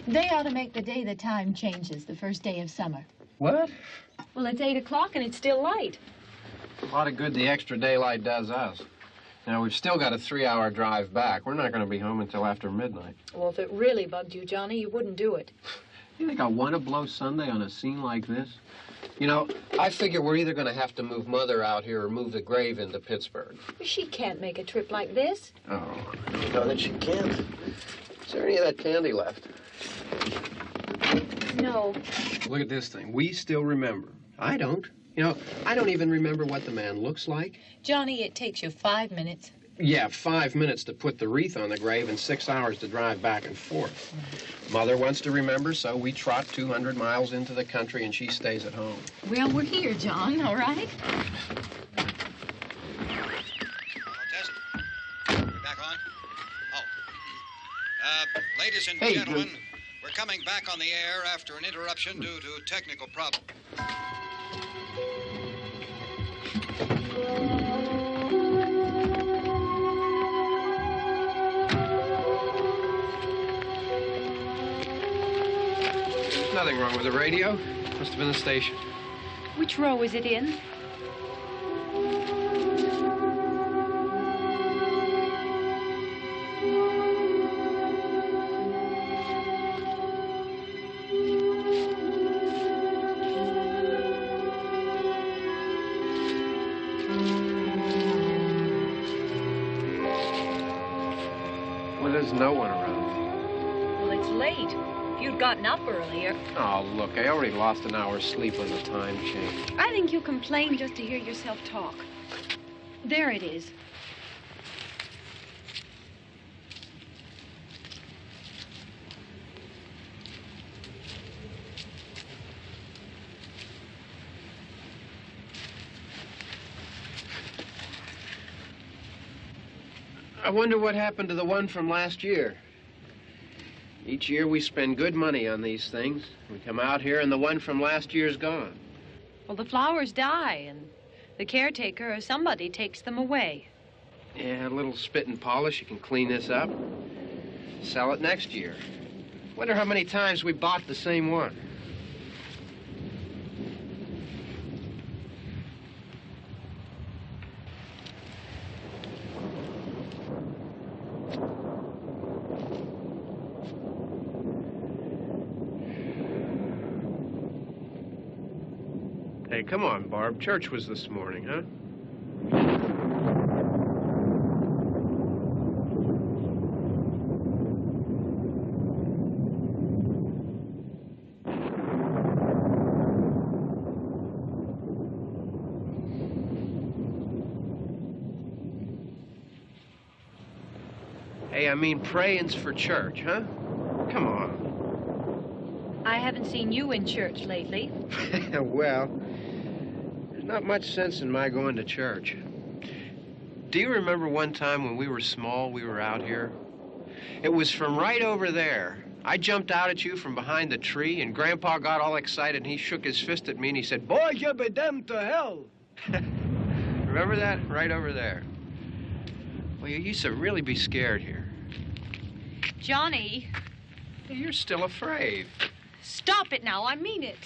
They ought to make the day the time changes, the first day of summer. What? Well, it's 8 o'clock and it's still light. A lot of good the extra daylight does us. Now, we've still got a 3-hour drive back. We're not going to be home until after midnight. Well, if it really bugged you, Johnny, you wouldn't do it. You think I want to blow Sunday on a scene like this? You know, I figure we're either going to have to move Mother out here or move the grave into Pittsburgh. She can't make a trip like this. Oh, I know that she can't. Is there any of that candy left? No. Look at this thing. We still remember. I don't. You know, I don't even remember what the man looks like. Johnny, it takes you 5 minutes. Yeah, 5 minutes to put the wreath on the grave and 6 hours to drive back and forth. Mother wants to remember, so we trot 200 miles into the country and she stays at home. Well, we're here, John, all right? Test. We're back on? Oh. Ladies and gentlemen, we're coming back on the air after an interruption due to technical problem. There's nothing wrong with the radio. Must have been the station. Which row is it in? Well, there's no one around. Well, it's late. If you'd gotten up earlier. Oh, look, I already lost an hour's sleep on the time change. I think you complain just to hear yourself talk. There it is. I wonder what happened to the one from last year. Each year we spend good money on these things. We come out here and the one from last year's gone. Well, the flowers die, and the caretaker or somebody takes them away. Yeah, a little spit and polish. You can clean this up. Sell it next year. Wonder how many times we bought the same one. Hey, come on, Barb. Church was this morning, huh? Hey, I mean, praying's for church, huh? Come on. I haven't seen you in church lately. Well, there's not much sense in my going to church. Do you remember one time when we were small, we were out here? It was from right over there. I jumped out at you from behind the tree, and Grandpa got all excited, and he shook his fist at me, and he said, "Boy, you be damned to hell." Remember that? Right over there. Well, you used to really be scared here. Johnny. You're still afraid. Stop it now. I mean it.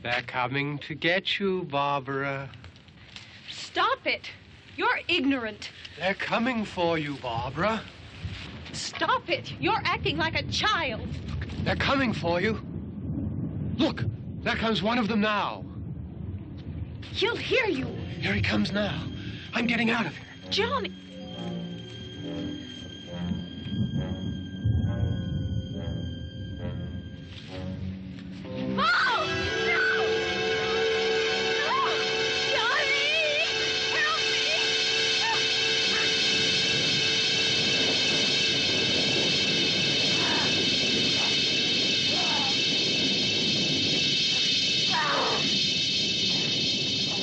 They're coming to get you, Barbara. Stop it. You're ignorant. They're coming for you, Barbara. Stop it. You're acting like a child. They're coming for you. Look, there comes one of them now. He'll hear you. Here he comes now. I'm getting out of here. Johnny. Oh! No! No! Johnny!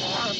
Help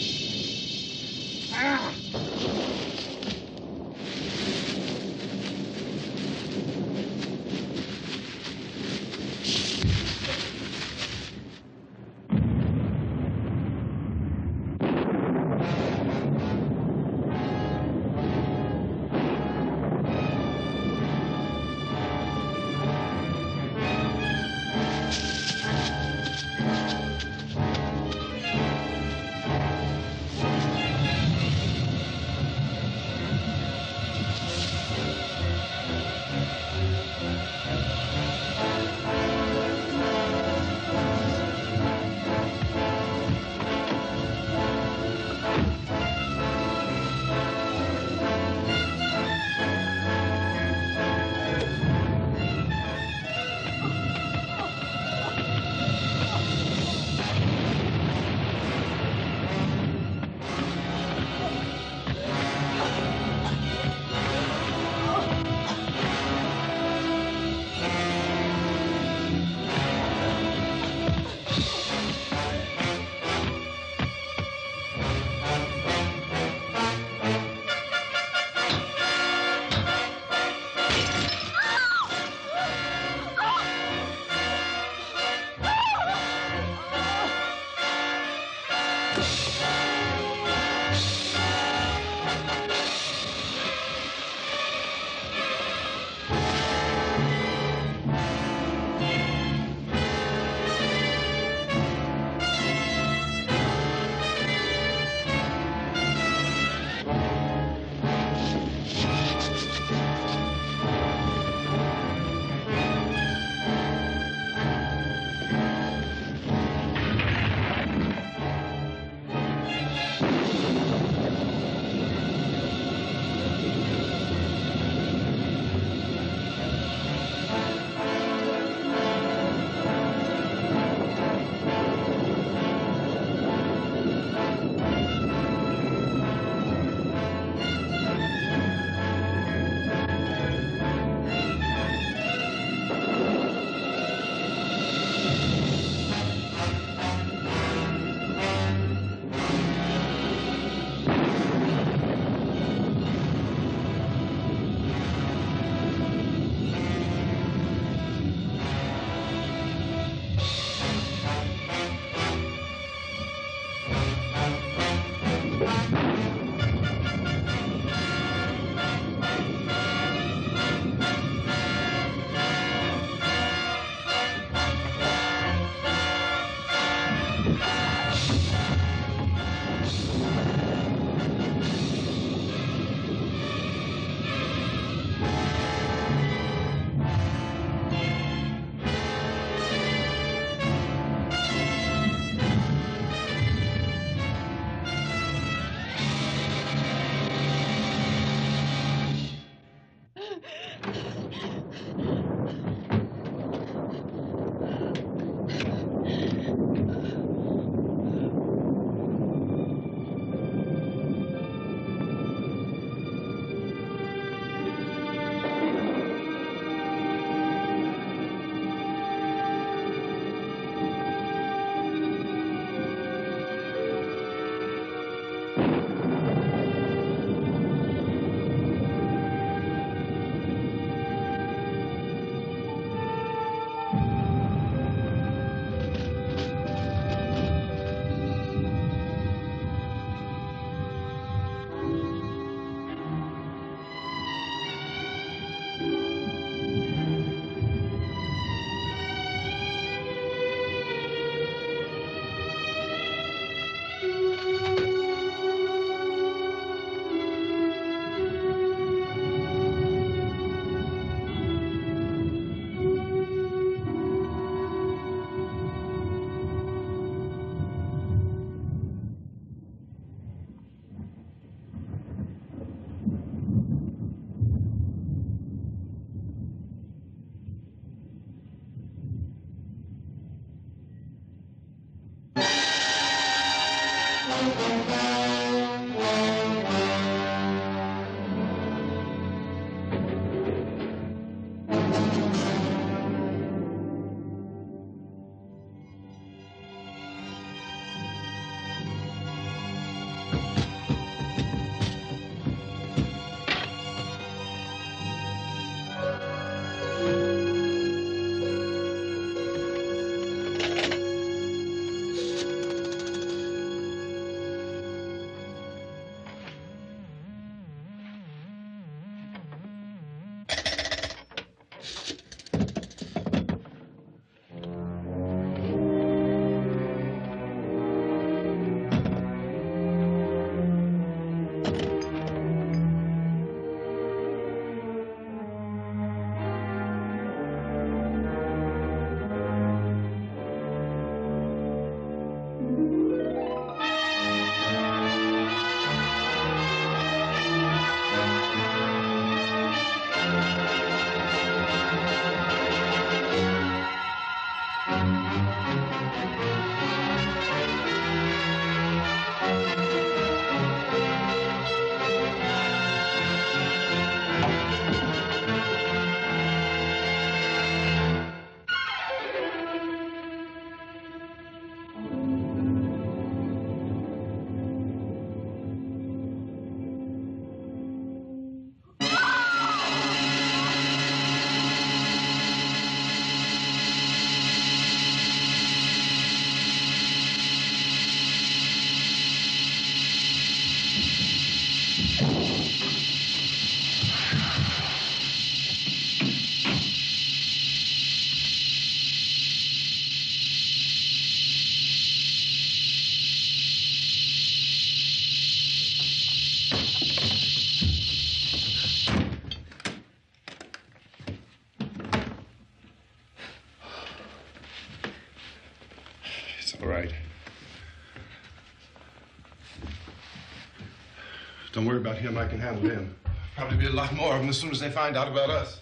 Don't worry about him. I can handle him. Probably be a lot more of them as soon as they find out about us.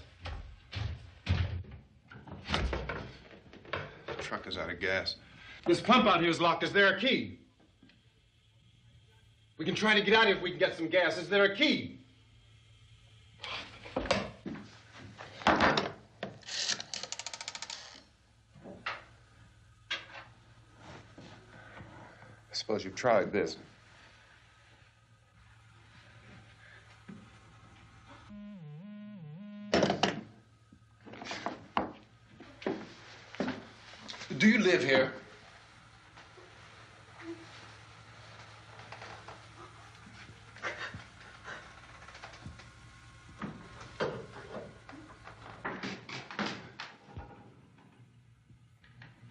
The truck is out of gas. This pump out here is locked. Is there a key? We can try to get out of here if we can get some gas. Is there a key? I suppose you've tried this. Do you live here?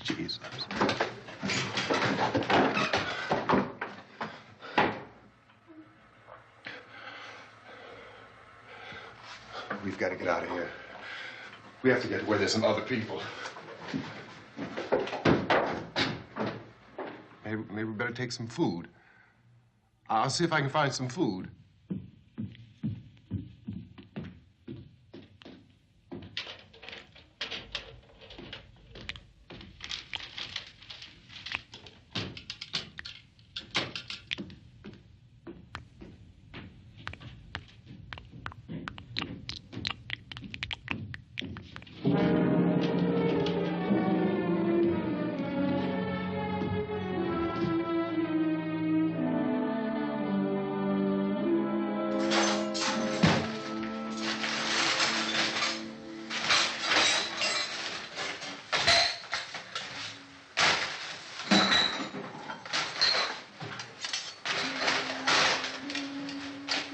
Jesus. We've got to get out of here. We have to get to where there's some other people. Maybe we better take some food. I'll see if I can find some food.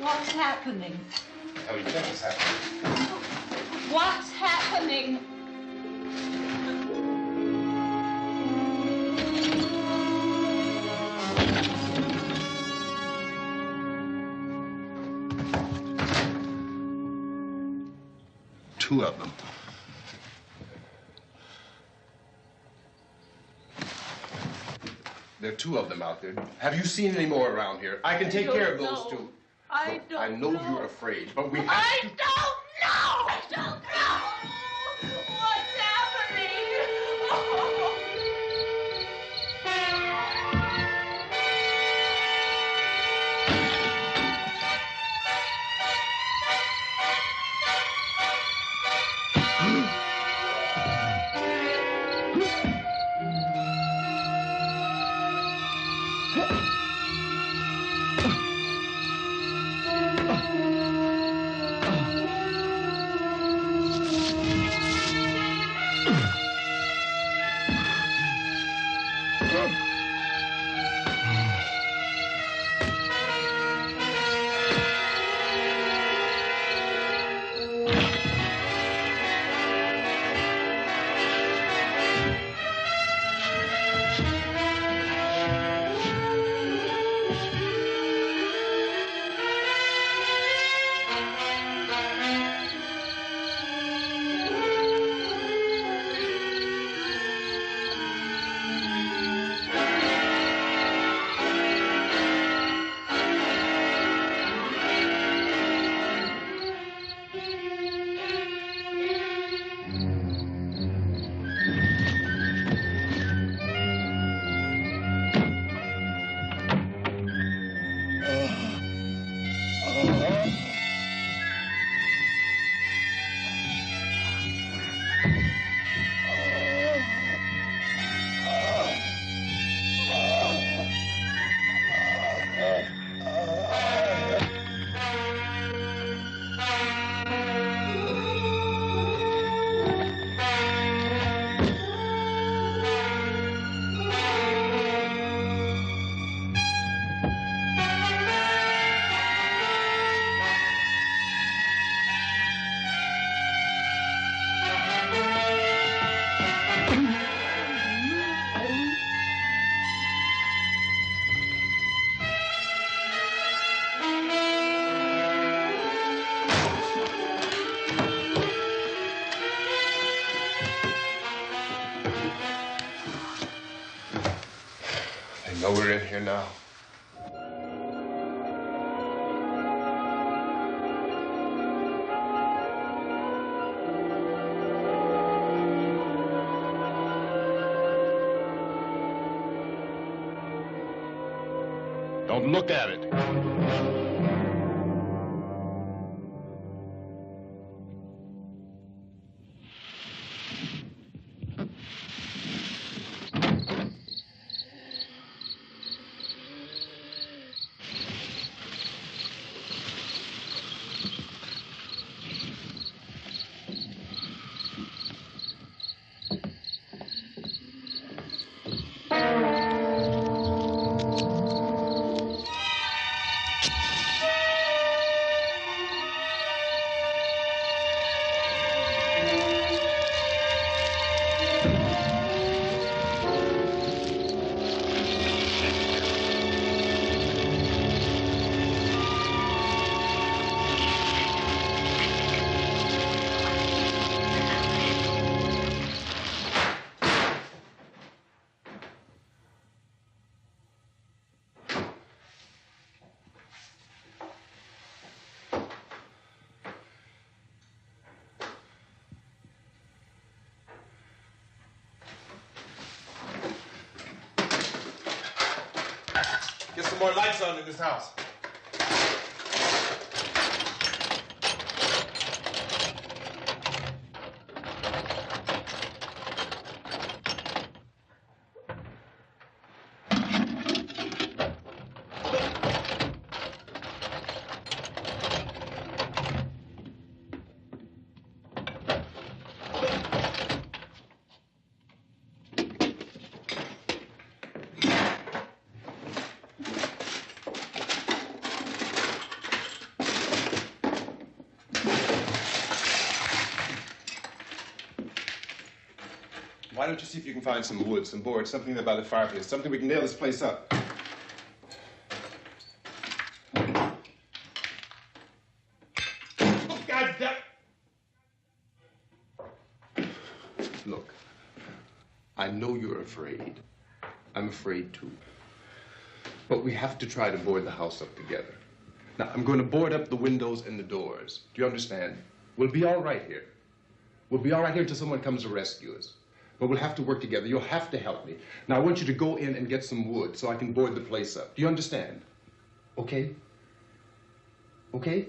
What's happening? Tell me what's happening. What's happening? Two of them. There are two of them out there. Have you seen any more around here? I can take care of those two. I don't I know you're afraid, but we have to... I don't know! I don't know! What's happening? They know we're in here now. Don't look at it. Get some more lights on in this house. Why don't you see if you can find some wood, some boards, something there by the fireplace, something we can nail this place up. Oh, God damn. Look, I know you're afraid. I'm afraid too. But we have to try to board the house up together. Now, I'm going to board up the windows and the doors. Do you understand? We'll be all right here. We'll be all right here until someone comes to rescue us. But we'll have to work together. You'll have to help me. Now, I want you to go in and get some wood so I can board the place up. Do you understand? Okay? Okay?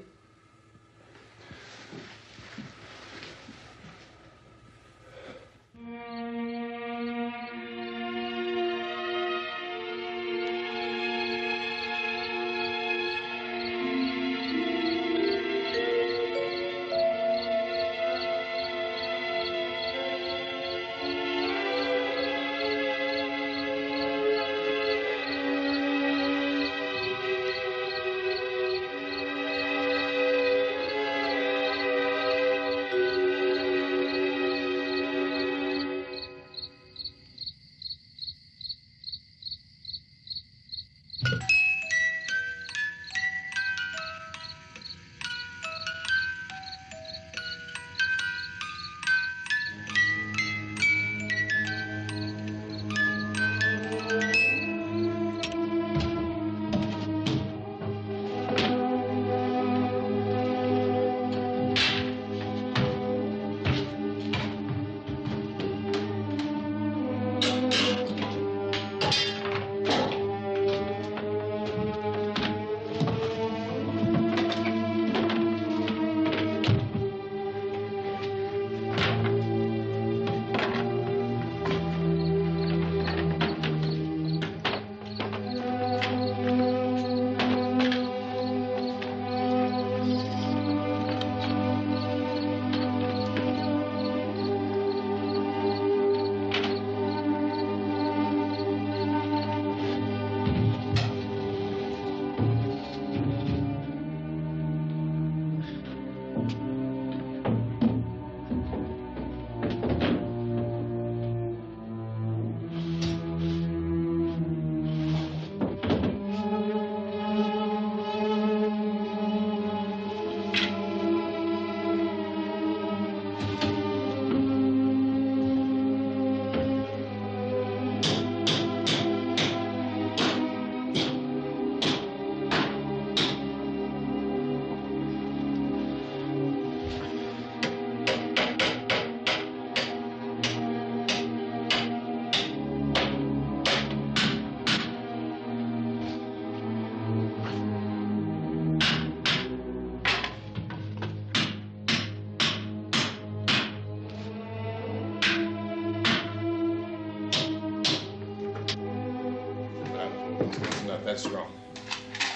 That's wrong.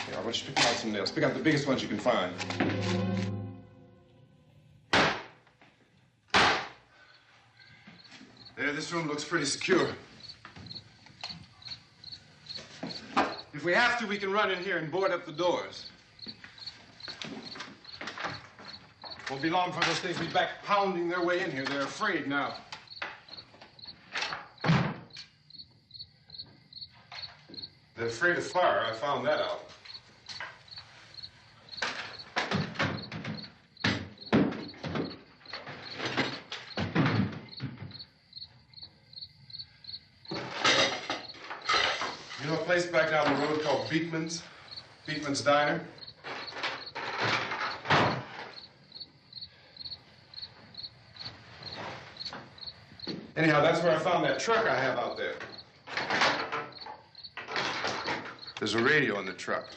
Here, I want you to pick out some nails. Pick out the biggest ones you can find. There, this room looks pretty secure. If we have to, we can run in here and board up the doors. Won't be long before those things be back pounding their way in here. They're afraid now. They're afraid of fire. I found that out. You know a place back down the road called Beekman's? Beekman's Diner? Anyhow, that's where I found that truck I have out there. There's a radio in the truck.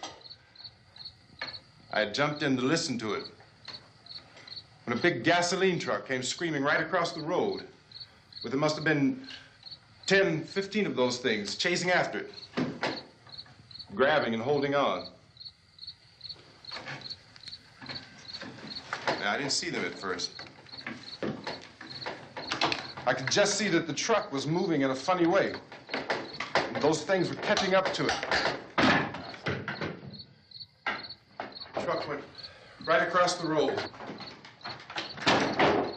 I had jumped in to listen to it when a big gasoline truck came screaming right across the road with, there must have been 10, 15 of those things chasing after it, grabbing and holding on. Now, I didn't see them at first. I could just see that the truck was moving in a funny way. And those things were catching up to it. The truck went right across the road.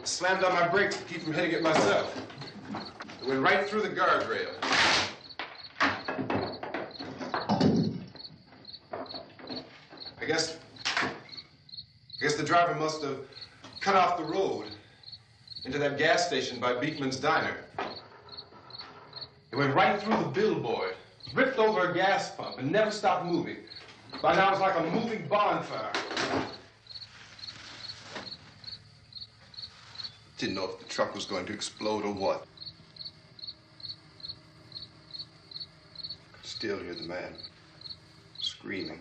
Slammed on my brakes to keep from hitting it myself. It went right through the guardrail. I guess the driver must have cut off the road into that gas station by Beekman's Diner. It went right through the billboard, ripped over a gas pump, and never stopped moving. By now, it's like a moving bonfire. Didn't know if the truck was going to explode or what. Could still hear the man screaming.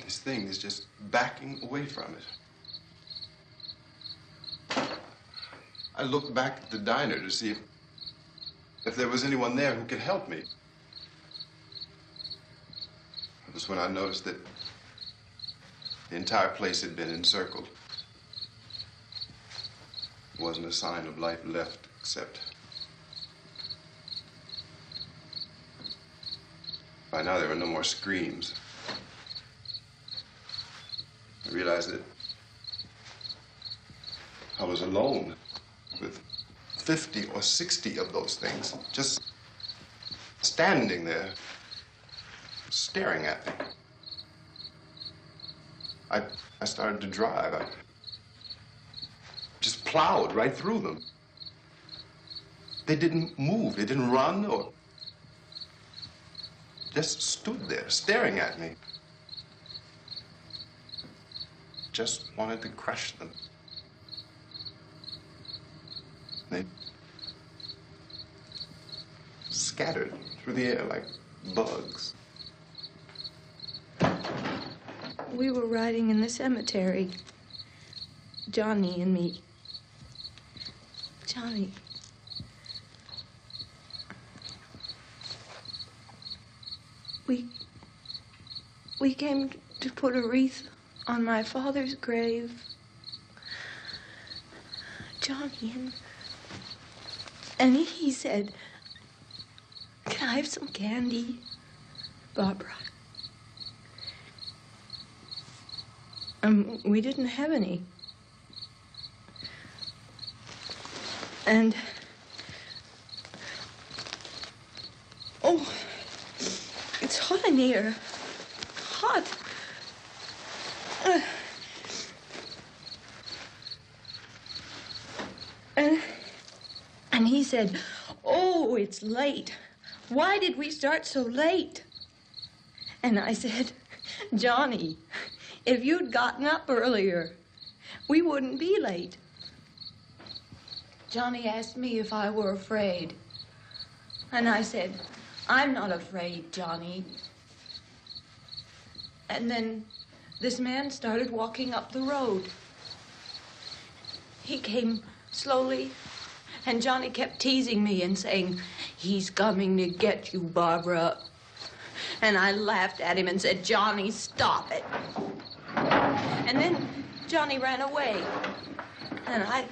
This thing is just backing away from it. I looked back at the diner to see if there was anyone there who could help me. It was when I noticed that the entire place had been encircled. There wasn't a sign of life left except by now there were no more screams. I realized that I was alone with 50 or 60 of those things, just standing there, staring at me. I started to drive. I just plowed right through them. They didn't move. They didn't run or just stood there staring at me. Just wanted to crush them. They scattered through the air like bugs. We were riding in the cemetery, Johnny and me. Johnny. We came to put a wreath on my father's grave. Johnny, and he said, "Can I have some candy, Barbara?" We didn't have any. And, oh, it's hot in here. Hot. And he said, "Oh, it's late. Why did we start so late?" And I said, "Johnny, if you'd gotten up earlier, we wouldn't be late." Johnny asked me if I were afraid. And I said, "I'm not afraid, Johnny." And then this man started walking up the road. He came slowly And Johnny kept teasing me and saying, "He's coming to get you, Barbara." And I laughed at him and said, "Johnny, stop it." And then Johnny ran away. And I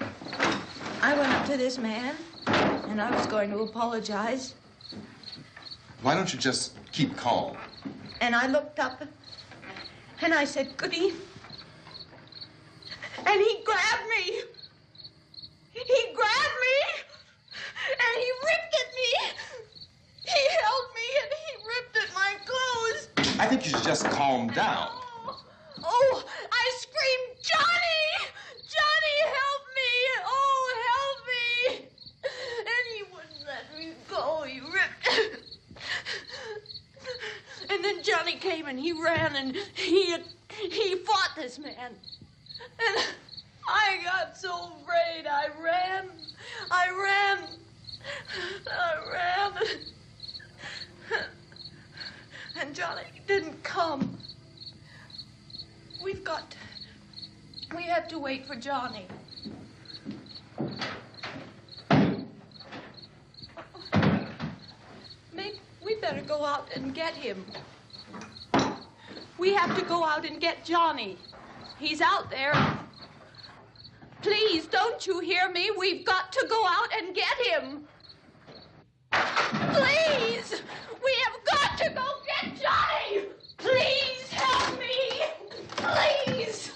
went up to this man, and I was going to apologize. Why don't you just keep calm? And I looked up, and I said, "Good evening." And he grabbed me. He grabbed me, and he ripped at me. He held me, and he ripped at my clothes. I think you should just calm down. Oh, I screamed, "Johnny! Johnny, help me! Oh, help me!" And he wouldn't let me go. He ripped. And then Johnny came and he ran and he fought this man. And I got so afraid. I ran. And Johnny didn't come. We have to wait for Johnny. Maybe we better go out and get him. We have to go out and get Johnny. He's out there. Please, don't you hear me? We've got to go out and get him. Please! We have got to go get Johnny! Please help me! Please!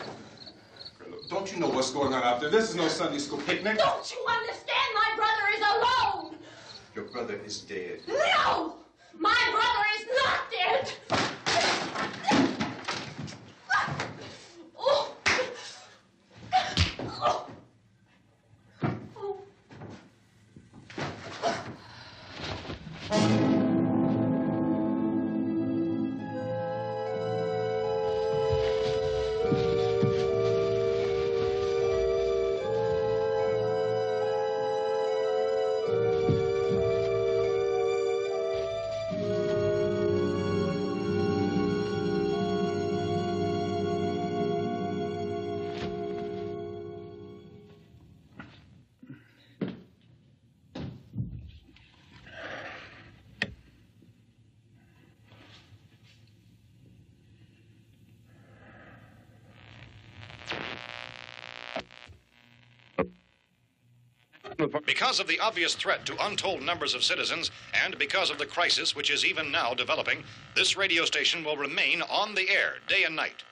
Don't you know what's going on out there? This is no Sunday school picnic. Don't you understand? My brother is alone! Your brother is dead. No! My brother is not dead! Oh. Oh. Because of the obvious threat to untold numbers of citizens, and because of the crisis which is even now developing, this radio station will remain on the air day and night.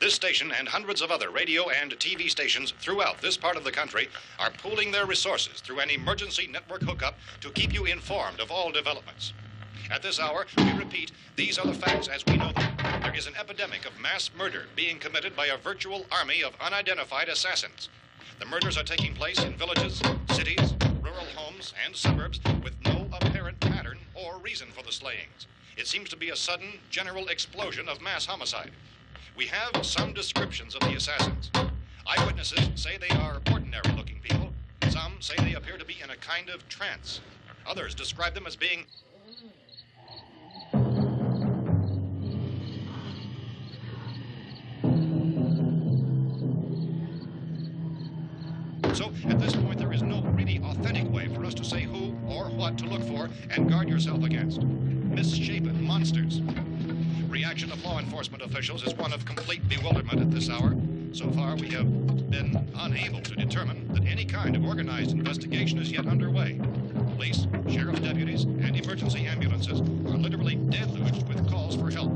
This station and hundreds of other radio and TV stations throughout this part of the country are pooling their resources through an emergency network hookup to keep you informed of all developments. At this hour, we repeat, these are the facts as we know them. There is an epidemic of mass murder being committed by a virtual army of unidentified assassins. The murders are taking place in villages, cities, rural homes, and suburbs with no apparent pattern or reason for the slayings. It seems to be a sudden, general explosion of mass homicide. We have some descriptions of the assassins. Eyewitnesses say they are ordinary-looking people. Some say they appear to be in a kind of trance. Others describe them as being So, at this point, there is no really authentic way for us to say who or what to look for and guard yourself against. Misshapen monsters. Reaction of law enforcement officials is one of complete bewilderment at this hour. So far, we have been unable to determine that any kind of organized investigation is yet underway. Police, sheriff's deputies, and emergency ambulances are literally deluged with calls for help.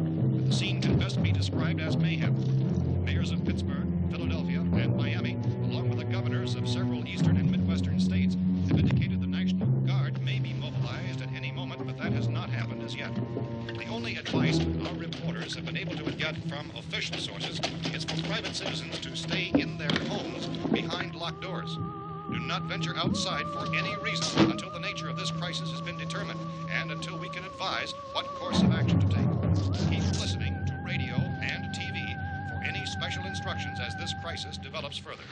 The scene can best be described as mayhem. Mayors of Pittsburgh, Philadelphia, and Miami, along with the governors of several eastern and midwestern states, have indicated the National Guard may be mobilized at any moment, but that has not happened as yet. The only advice our reporters have been able to get from official sources is for private citizens to stay in their homes behind locked doors. Do not venture outside for any reason until the nature of this crisis has been determined and until we can advise what course of action to take. Keep listening to radio and TV for any special instructions as this crisis develops further.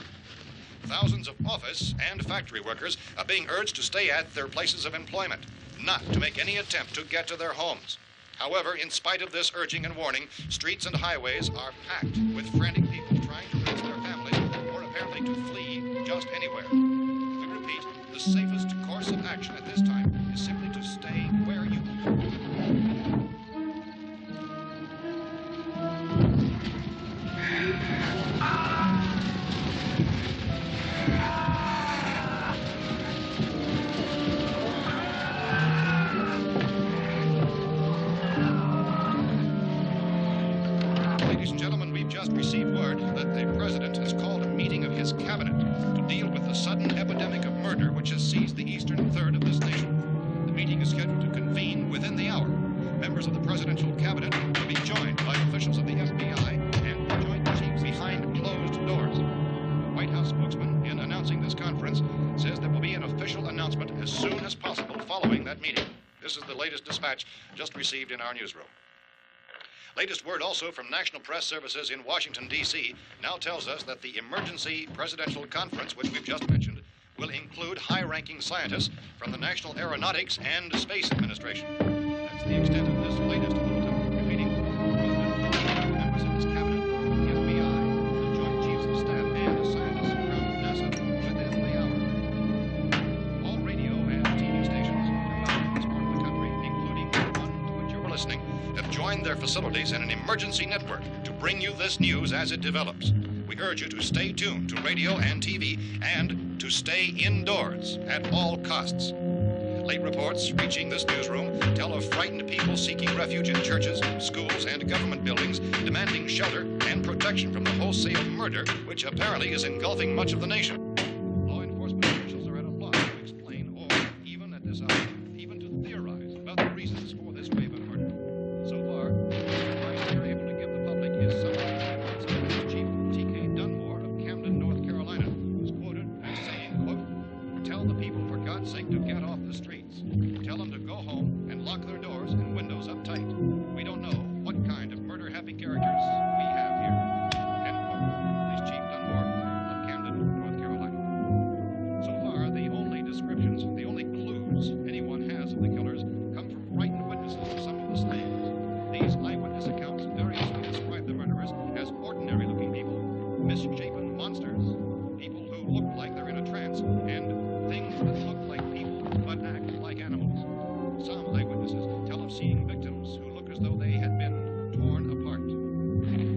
Thousands of office and factory workers are being urged to stay at their places of employment, not to make any attempt to get to their homes. However, in spite of this urging and warning, streets and highways are packed with frantic people trying to reach their families or apparently to flee just anywhere. We repeat, The safest course of action at this time is simply to stay where you belong. Ladies and gentlemen, we've just received word that the president has called a meeting of his cabinet to deal with the sudden epidemic of murder which has seized the eastern third of this nation. The meeting is scheduled to convene within the hour. Members of the presidential cabinet will be joined by officials of the FBI and joint chiefs behind closed doors. The White House spokesman, in announcing this conference, says there will be an official announcement as soon as possible following that meeting. This is the latest dispatch just received in our newsroom. Latest word also from National Press Services in Washington, D.C. now tells us that the emergency presidential conference, which we've just mentioned, will include high-ranking scientists from the National Aeronautics and Space Administration. That's the extent of this latest bulletin. Repeating, members of his cabinet, the FBI, the Joint Chiefs of Staff, and scientists from NASA within the hour. All radio and TV stations throughout this part of the country, including the one to which you're listening, have joined their facilities in an emergency network to bring you this news as it develops. We urge you to stay tuned to radio and TV and to stay indoors at all costs. Late reports reaching this newsroom tell of frightened people seeking refuge in churches, schools, and government buildings, demanding shelter and protection from the wholesale murder which apparently is engulfing much of the nation. Law enforcement officials are at a loss to explain or, even at this hour, even to theorize about the reasons for this wave of murder. So far, the advice we're able to give the public is summary reports of Police Chief T.K. Dunmore of Camden, North Carolina, who's quoted as saying, quote, "Tell the people, for God's sake, to get off the streets. Tell them to go home and lock their doors and windows up tight. We don't know what kind of murder-happy characters we have here." End quote. Police Chief Dunmore of Camden, North Carolina. So far, the only descriptions, the only clues anyone has of the killers come from frightened witnesses of some of the slayings. These eyewitness accounts variously describe the murderers as ordinary-looking people, misshapen monsters, people who look like they're in a trance, and things that look like people but act like animals. Some eyewitnesses tell of seeing victims who look as though they had been torn apart.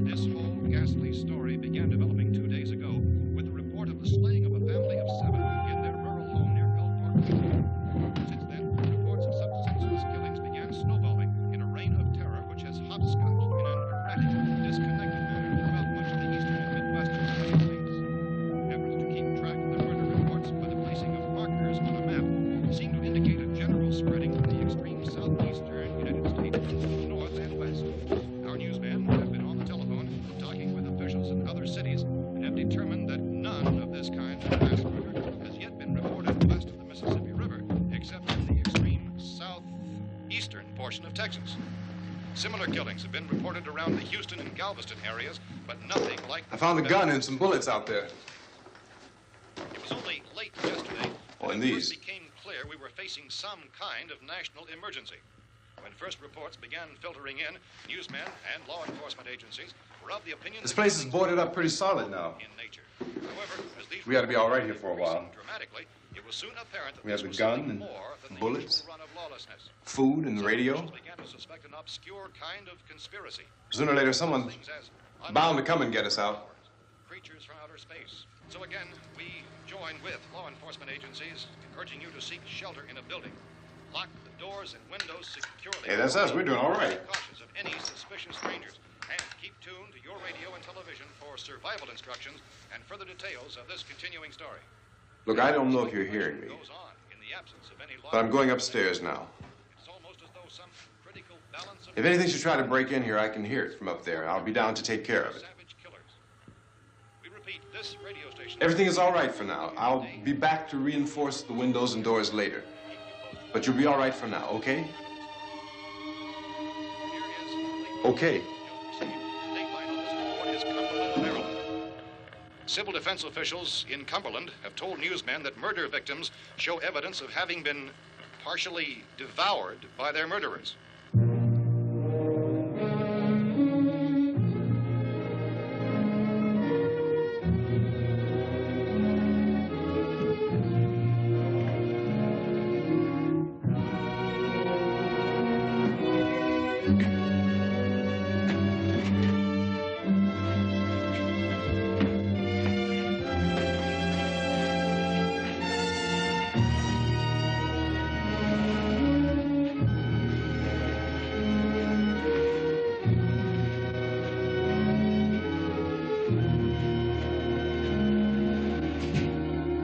This whole ghastly story began developing 2 days ago with the report of the slaying of a family of 7 in their rural home near Gulfport. Since then, reports of such senseless killings began snowballing in a reign of terror which has hopscotched in an erratic, disconnected manner throughout much of the eastern and midwestern United States. Efforts to keep track of the murder reports by the placing of markers on a map seem to indicate a general spreading from the extreme southeastern United States to the north and west. Our newsmen have been on the telephone talking with officials in other cities and have determined that none of this kind of mass murder has yet been reported west of the Mississippi River, except in the extreme southeastern portion of Texas. Similar killings have been reported around the Houston and Galveston areas, but nothing like I found a gun and some bullets out there. It was only late yesterday Oh, and that it these. first became clear we were facing some kind of national emergency. When first reports began filtering in, newsmen and law enforcement agencies were of the opinion This that place is killings boarded up pretty solid now. in nature. However, as these We ought to be all right reports here for a increased while. dramatically, it was soon apparent that We this have the was gun something and more than bullets. the usual run of lawlessness. Food and the Some radio. officials began to suspect an obscure kind of conspiracy. Sooner or later, someone's Things as bound to come and get us out. creatures from outer space. So again, we join with law enforcement agencies, urging you to seek shelter in a building. Lock the doors and windows securely. Hey, that's us. We're doing all right. Cautious of any suspicious strangers. And keep tuned to your radio and television for survival instructions and further details of this continuing story. Look, I don't know if you're hearing me, Goes on in the absence of any law. but I'm going upstairs now. It's almost as though some critical balance of If anything should try to break in here, I can hear it from up there. I'll be down to take care of it. savage killers. We repeat, this radio station. Everything is all right for now. I'll be back to reinforce the windows and doors later. But you'll be all right for now, okay? Okay. Civil defense officials in Cumberland have told newsmen that murder victims show evidence of having been partially devoured by their murderers.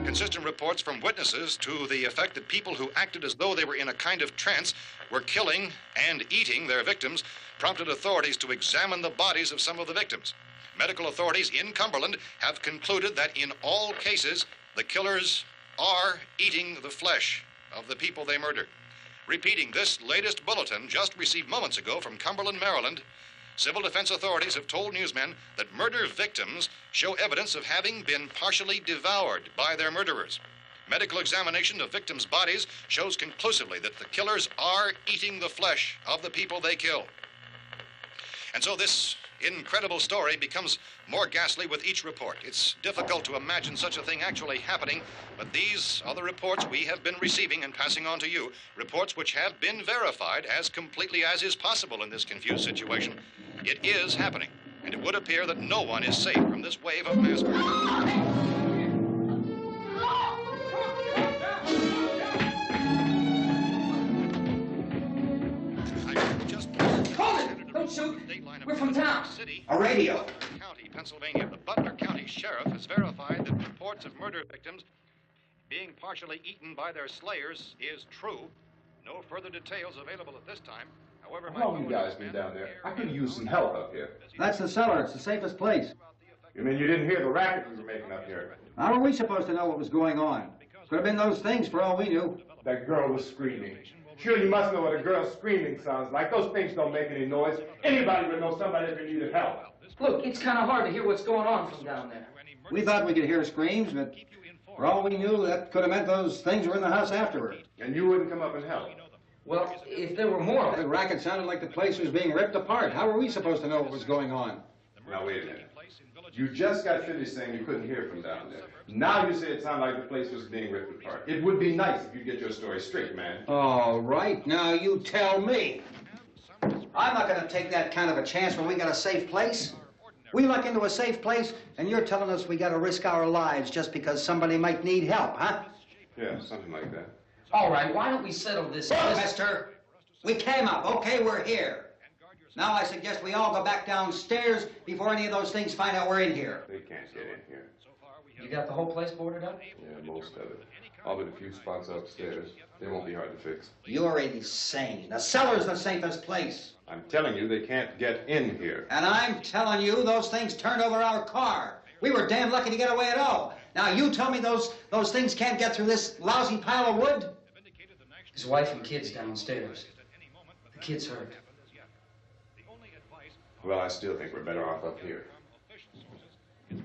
Consistent reports from witnesses to the effect that people who acted as though they were in a kind of trance were killing and eating their victims prompted authorities to examine the bodies of some of the victims. Medical authorities in Cumberland have concluded that in all cases, the killers are eating the flesh of the people they murdered. Repeating this latest bulletin just received moments ago from Cumberland, Maryland, civil defense authorities have told newsmen that murder victims show evidence of having been partially devoured by their murderers. Medical examination of victims' bodies shows conclusively that the killers are eating the flesh of the people they kill. And so this incredible story becomes more ghastly with each report. It's difficult to imagine such a thing actually happening, but these are the reports we have been receiving and passing on to you, reports which have been verified as completely as is possible in this confused situation. It is happening, and it would appear that no one is safe from this wave of mass murder. Don't shoot. We're from town. A radio. County, Pennsylvania. The Butler County Sheriff has verified that reports of murder victims being partially eaten by their slayers is true. No further details available at this time. However, How long you guys been down there? I could use some help up here. That's the cellar. It's the safest place. You mean you didn't hear the racket we were making up here? How are we supposed to know what was going on? Could have been those things for all we knew. That girl was screaming. Sure, you must know what a girl screaming sounds like. Those things don't make any noise. Anybody would know somebody if they needed help. Look, it's kind of hard to hear what's going on from down there. We thought we could hear screams, but for all we knew, that could have meant those things were in the house afterward. And you wouldn't come up and help? Well, if there were more... The racket sounded like the place was being ripped apart. How were we supposed to know what was going on? Now, wait a minute. You just got finished saying you couldn't hear from down there. Now you say it sounded like the place was being ripped apart. It would be nice if you get your story straight, man. All right, now you tell me. I'm not going to take that kind of a chance when we got a safe place. We luck into a safe place, and you're telling us we got to risk our lives just because somebody might need help, huh? Yeah, something like that. All right, why don't we settle this? Look, mister, we came up. Okay, we're here. Now I suggest we all go back downstairs before any of those things find out we're in here. They can't get in here. You got the whole place boarded up? Yeah, most of it. All but a few spots upstairs. They won't be hard to fix. You're insane. The cellar's the safest place. I'm telling you, they can't get in here. And I'm telling you, those things turned over our car. We were damn lucky to get away at all. Now you tell me those things can't get through this lousy pile of wood? His wife and kids downstairs. The kid's hurt. Well, I still think we're better off up here.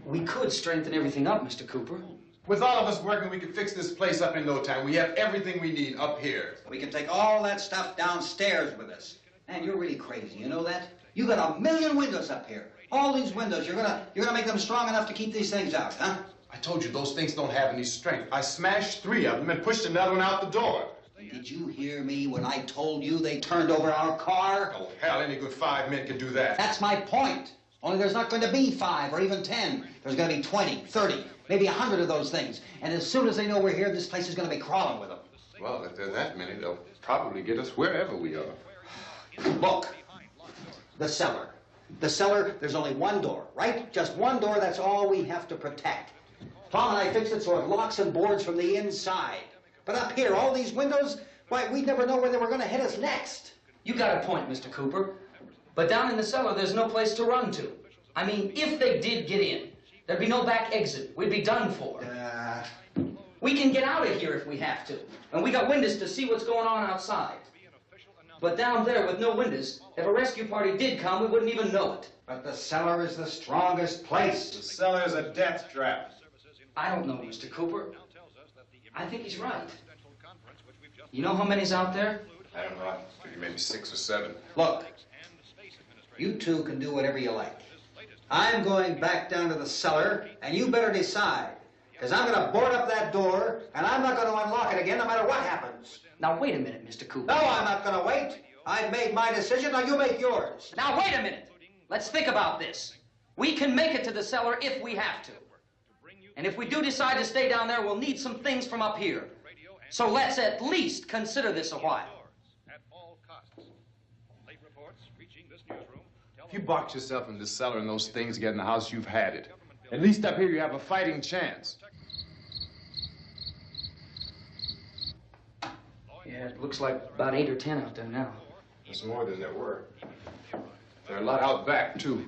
We could strengthen everything up, Mr. Cooper. With all of us working, we can fix this place up in no time. We have everything we need up here. We can take all that stuff downstairs with us. Man, you're really crazy, you know that? You got 1 million windows up here. All these windows, you're gonna make them strong enough to keep these things out, huh? I told you those things don't have any strength. I smashed 3 of them and pushed another one out the door. Did you hear me when I told you they turned over our car? Oh, hell, any good 5 men can do that. That's my point. Only there's not going to be 5 or even 10. There's going to be 20, 30, maybe 100 of those things. And as soon as they know we're here, this place is going to be crawling with them. Well, if there are that many, they'll probably get us wherever we are. Look, the cellar. The cellar, there's only one door, right? Just one door, that's all we have to protect. Tom and I fixed it so it locks and boards from the inside. But up here, all these windows, why, we'd never know where they were going to hit us next. You got a point, Mr. Cooper. But down in the cellar, there's no place to run to. I mean, if they did get in, there'd be no back exit. We'd be done for. We can get out of here if we have to. And we got windows to see what's going on outside. But down there with no windows, if a rescue party did come, we wouldn't even know it. But the cellar is the strongest place. The cellar is a death trap. I don't know, Mr. Cooper. I think he's right. You know how many's out there? I don't know. I figure maybe 6 or 7. Look, you two can do whatever you like. I'm going back down to the cellar, and you better decide. Because I'm going to board up that door, and I'm not going to unlock it again no matter what happens. Now, wait a minute, Mr. Cooper. No, I'm not going to wait. I made my decision, now you make yours. Now, wait a minute. Let's think about this. We can make it to the cellar if we have to. And if we do decide to stay down there, we'll need some things from up here. So let's at least consider this a while. If you box yourself in the cellar and those things get in the house, you've had it. At least up here you have a fighting chance. Yeah, it looks like about 8 or 10 out there now. There's more than there were. There are a lot out back, too.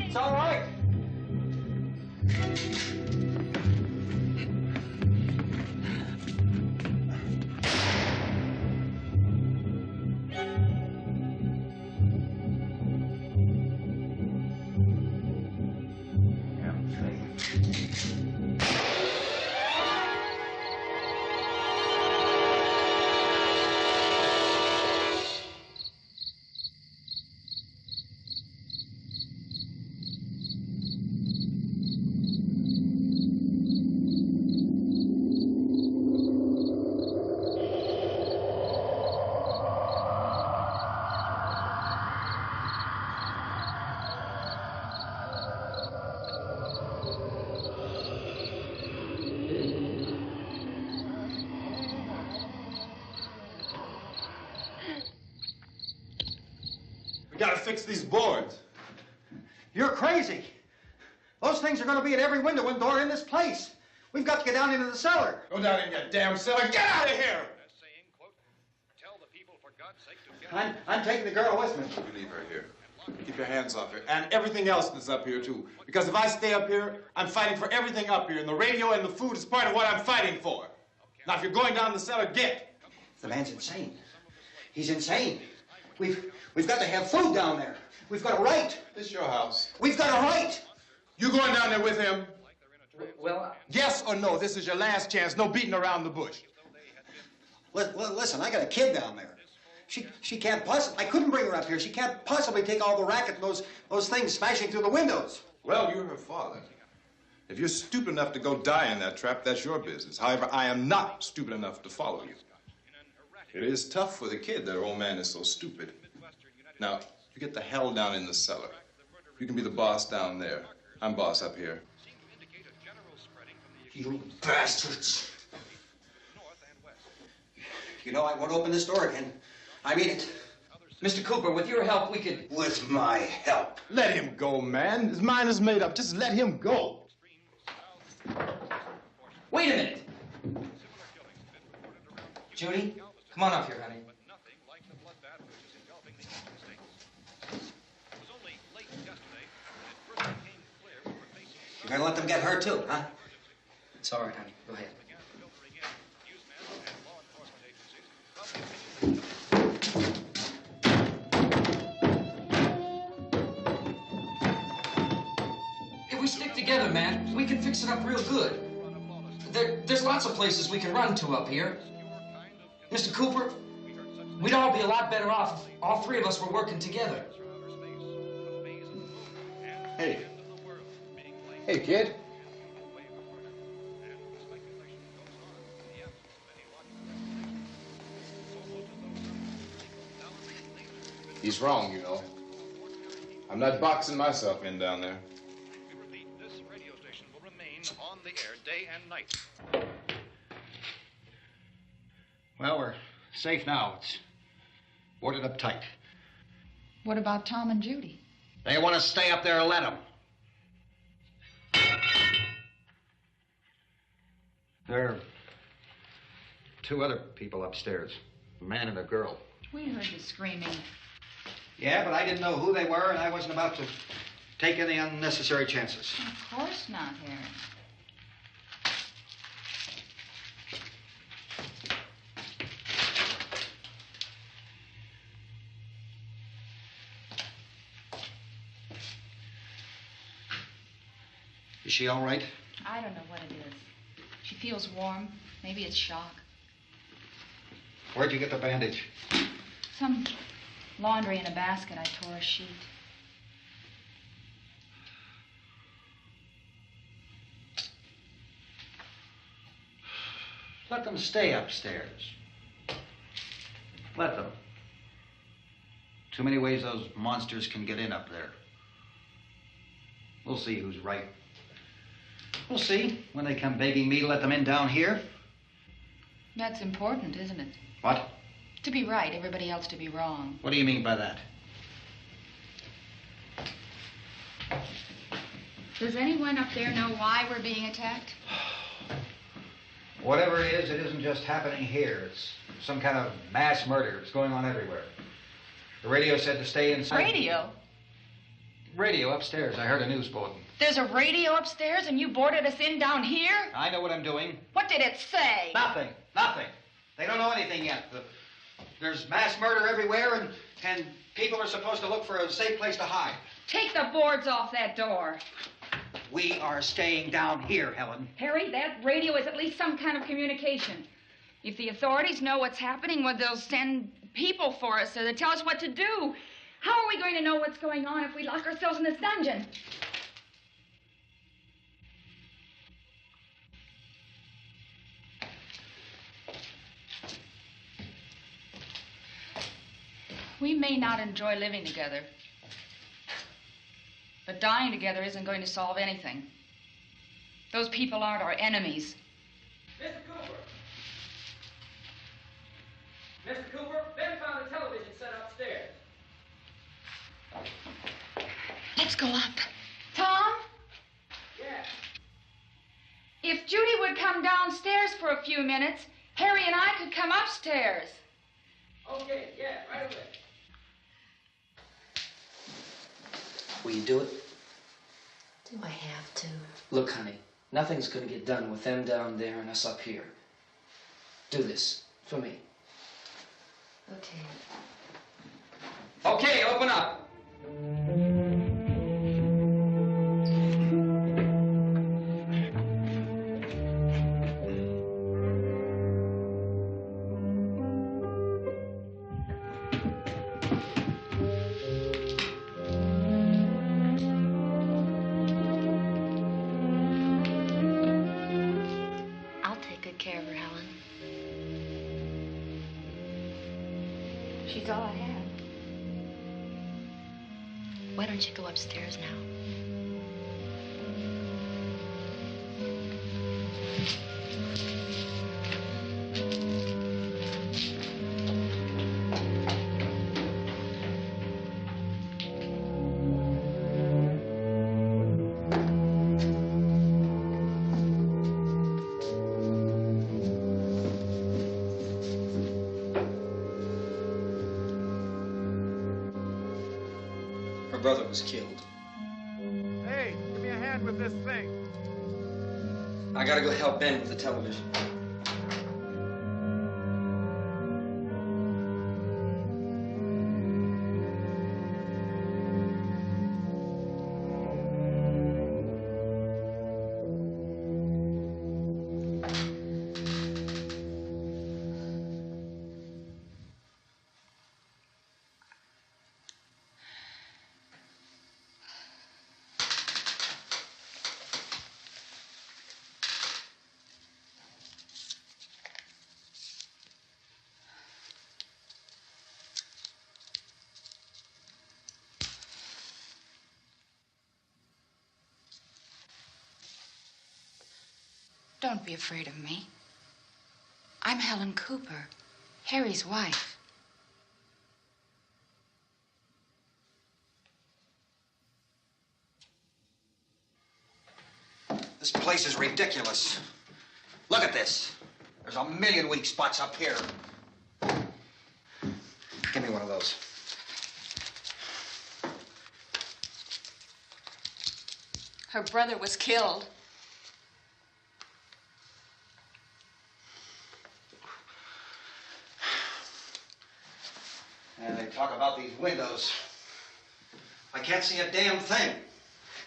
It's all right. We gotta fix these boards. You're crazy. Those things are going to be at every window and door in this place. We've got to get down into the cellar. Go down in your damn cellar. Get out of here! I'm taking the girl with me. You leave her here. Keep your hands off her. And everything else that's up here, too. Because if I stay up here, I'm fighting for everything up here. And the radio and the food is part of what I'm fighting for. Now, if you're going down the cellar, get. The man's insane. He's insane. We've got to have food down there. We've got a right. This is your house. We've got a right. You going down there with him? Well, Yes or no? This is your last chance. No beating around the bush. Listen, I got a kid down there. She can't possibly, I couldn't bring her up here. She can't possibly take all the racket and those things smashing through the windows. Well, you're her father. If you're stupid enough to go die in that trap, that's your business. However, I am not stupid enough to follow you. It is tough for the kid that her old man is so stupid. Now, you get the hell down in the cellar. You can be the boss down there. I'm boss up here. You bastards. You know, I won't open this door again. I mean it. Mr. Cooper, with your help, we could... With my help. Let him go, man. His mind is made up. Just let him go. Wait a minute. Judy, come on up here, honey. You're gonna let them get hurt too, huh? It's all right, honey. Go ahead. If we stick together, man, we can fix it up real good. There's lots of places we can run to up here. Mr. Cooper, we'd all be a lot better off if all three of us were working together. Hey. Hey, kid. He's wrong, you know. I'm not boxing myself in down there. We repeat, this radio station will remain on the air day and night. Well, we're safe now. It's boarded up tight. What about Tom and Judy? They want to stay up there, let them. There are two other people upstairs, a man and a girl. We heard the screaming. Yeah, but I didn't know who they were, and I wasn't about to take any unnecessary chances. Of course not, Harry. Is she all right? I don't know what it is. She feels warm. Maybe it's shock. Where'd you get the bandage? Some laundry in a basket. I tore a sheet. Let them stay upstairs. Let them. Too many ways those monsters can get in up there. We'll see who's right. We'll see when they come begging me to let them in down here. That's important, isn't it? What? To be right, everybody else to be wrong. What do you mean by that? Does anyone up there know why we're being attacked? Whatever it isn't just happening here. It's some kind of mass murder. It's going on everywhere. The radio said to stay inside. Radio? Radio upstairs. I heard a news bulletin. There's a radio upstairs and you boarded us in down here? I know what I'm doing. What did it say? Nothing. Nothing. They don't know anything yet. There's mass murder everywhere, and people are supposed to look for a safe place to hide. Take the boards off that door. We are staying down here, Helen. Harry, that radio is at least some kind of communication. If the authorities know what's happening, well, they'll send people for us to tell us what to do. How are we going to know what's going on if we lock ourselves in this dungeon? We may not enjoy living together, but dying together isn't going to solve anything. Those people aren't our enemies. Mr. Cooper! Mr. Cooper, Ben found the television set upstairs. Let's go up. Tom? Yes. If Judy would come downstairs for a few minutes, Harry and I could come upstairs. Okay, yeah, right away. Will you do it? Do I have to? Look, honey, nothing's gonna get done with them down there and us up here. Do this for me. Okay. Okay, open up. I'll take good care of her, Helen. She's all I have. Why don't you go upstairs now? Her brother was killed. Hey, give me a hand with this thing. I gotta go help Ben with the television. Don't be afraid of me. I'm Helen Cooper, Harry's wife. This place is ridiculous. Look at this. There's a million weak spots up here. one of those. Her brother was killed. And they talk about these windows. I can't see a damn thing.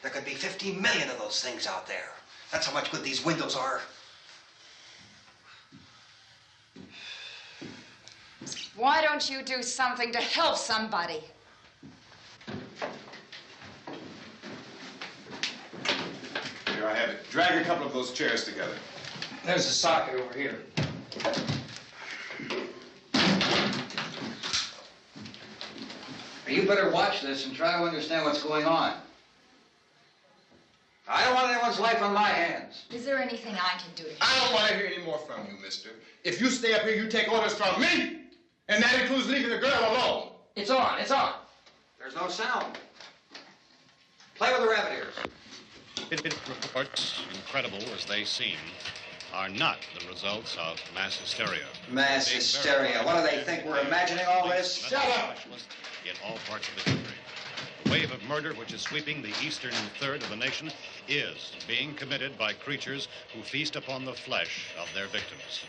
There could be 50 million of those things out there. That's how much good these windows are. Why don't you do something to help somebody? Here, I have it. Drag a couple of those chairs together. There's a socket over here. You better watch this and try to understand what's going on. I don't want anyone's life on my hands. Is there anything I can do to help? I don't want to hear any more from you, mister. If you stay up here, you take orders from me. And that includes leaving the girl alone. It's on, it's on. There's no sound. Play with the rabbit ears. Reports, incredible as they seem, are not the results of mass hysteria. Mass hysteria. What do they think? We're imagining all this? Shut up! In all parts of the country. The wave of murder which is sweeping the eastern third of the nation is being committed by creatures who feast upon the flesh of their victims.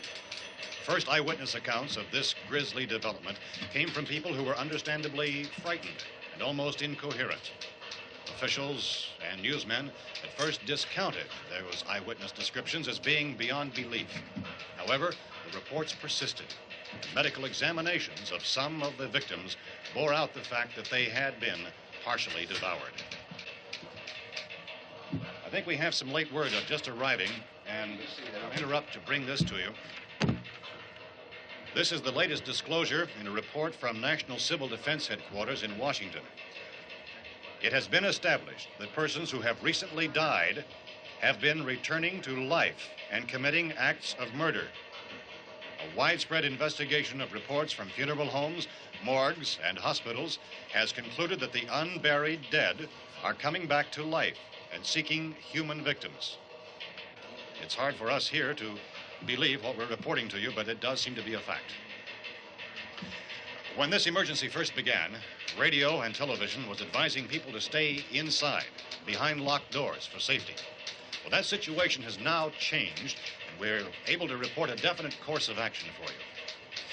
First eyewitness accounts of this grisly development came from people who were understandably frightened and almost incoherent. Officials and newsmen at first discounted those eyewitness descriptions as being beyond belief. However, the reports persisted. Medical examinations of some of the victims bore out the fact that they had been partially devoured. I think we have some late word just arriving, and I'll interrupt to bring this to you. This is the latest disclosure in a report from National Civil Defense Headquarters in Washington. It has been established that persons who have recently died have been returning to life and committing acts of murder. A widespread investigation of reports from funeral homes, morgues, and hospitals has concluded that the unburied dead are coming back to life and seeking human victims. It's hard for us here to believe what we're reporting to you, but it does seem to be a fact. When this emergency first began, radio and television was advising people to stay inside, behind locked doors for safety. Well, that situation has now changed, and we're able to report a definite course of action for you.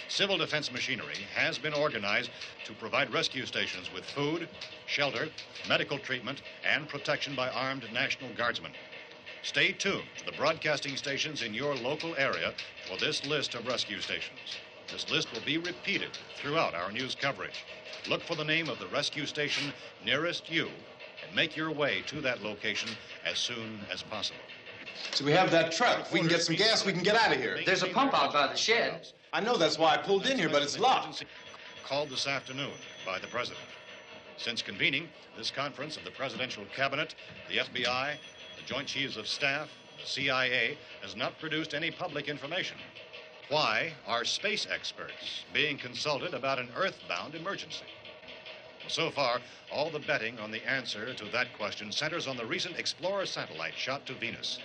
Civil defense machinery has been organized to provide rescue stations with food, shelter, medical treatment, and protection by armed National Guardsmen. Stay tuned to the broadcasting stations in your local area for this list of rescue stations. This list will be repeated throughout our news coverage. Look for the name of the rescue station nearest you and make your way to that location as soon as possible. So we have that truck. If we can get some gas, we can get out of here. There's a pump out by the shed. I know, that's why I pulled in here, but it's locked. Called this afternoon by the president. Since convening this conference of the presidential cabinet, the FBI, the Joint Chiefs of Staff, the CIA has not produced any public information. Why are space experts being consulted about an earthbound emergency? Well, so far, all the betting on the answer to that question centers on the recent Explorer satellite shot to Venus.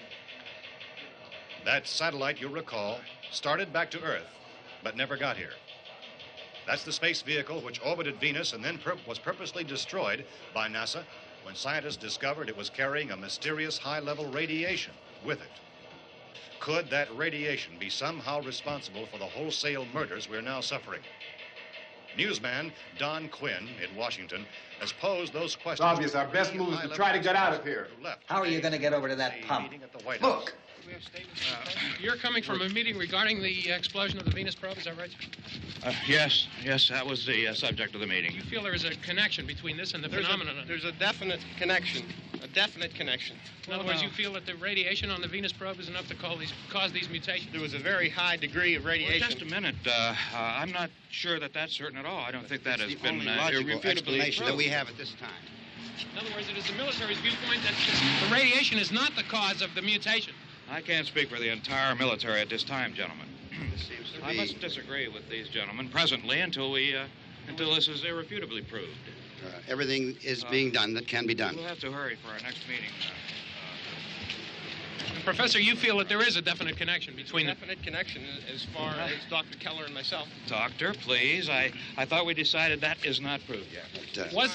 That satellite, you'll recall, started back to Earth, but never got here. That's the space vehicle which orbited Venus and then was purposely destroyed by NASA when scientists discovered it was carrying a mysterious high-level radiation with it. Could that radiation be somehow responsible for the wholesale murders we're now suffering? Newsman Don Quinn in Washington has posed those questions. It's obvious our best move is to try to get out of here. How are you going to get over to that pump? Look! You're coming from a meeting regarding the explosion of the Venus probe, is that right? Yes, that was the subject of the meeting. You feel there is a connection between this and the phenomenon? There's a definite connection. In other words, you feel that the radiation on the Venus probe is enough to cause these mutations? There was a very high degree of radiation. Well, just a minute. I'm not sure that that's certain at all. I don't think that has been logical explanation that we have at this time. In other words, it is the military's viewpoint that the radiation is not the cause of the mutation. I can't speak for the entire military at this time, gentlemen. This seems to I must disagree with these gentlemen presently until this is irrefutably proved. Everything is being done that can be done. We'll have to hurry for our next meeting. Professor, you feel that there is a definite connection between the... Definite connection as far as Dr. Keller and myself. Doctor, please. I thought we decided that is not proved yet. Was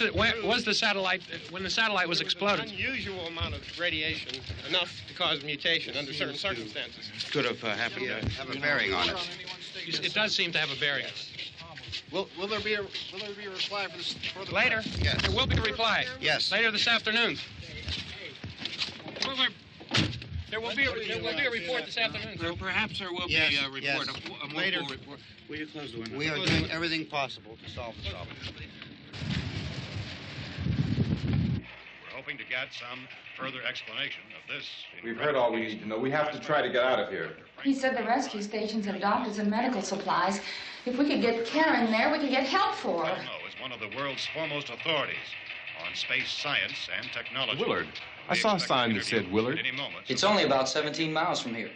the satellite, when the satellite was exploded? Unusual amount of radiation, enough to cause mutation under certain circumstances. Could have happened. Have a bearing on it. It does seem to have a bearing. Will there be a reply for this further? Later? Yes. There will be a reply. Yes. Later this afternoon. There will be a report this afternoon. Perhaps there will be a report. Yes. A more Later. full report. Will you close the window? We are doing everything possible to solve the problem. We're hoping to get some further explanation of this. We've heard all we need to know. We have to try to get out of here. He said the rescue stations have doctors and medical supplies. If we could get care in there, we could get help for her. Cosmo is one of the world's foremost authorities on space science and technology. Willard. I saw a sign that said Willard. It's only about 17 miles from here.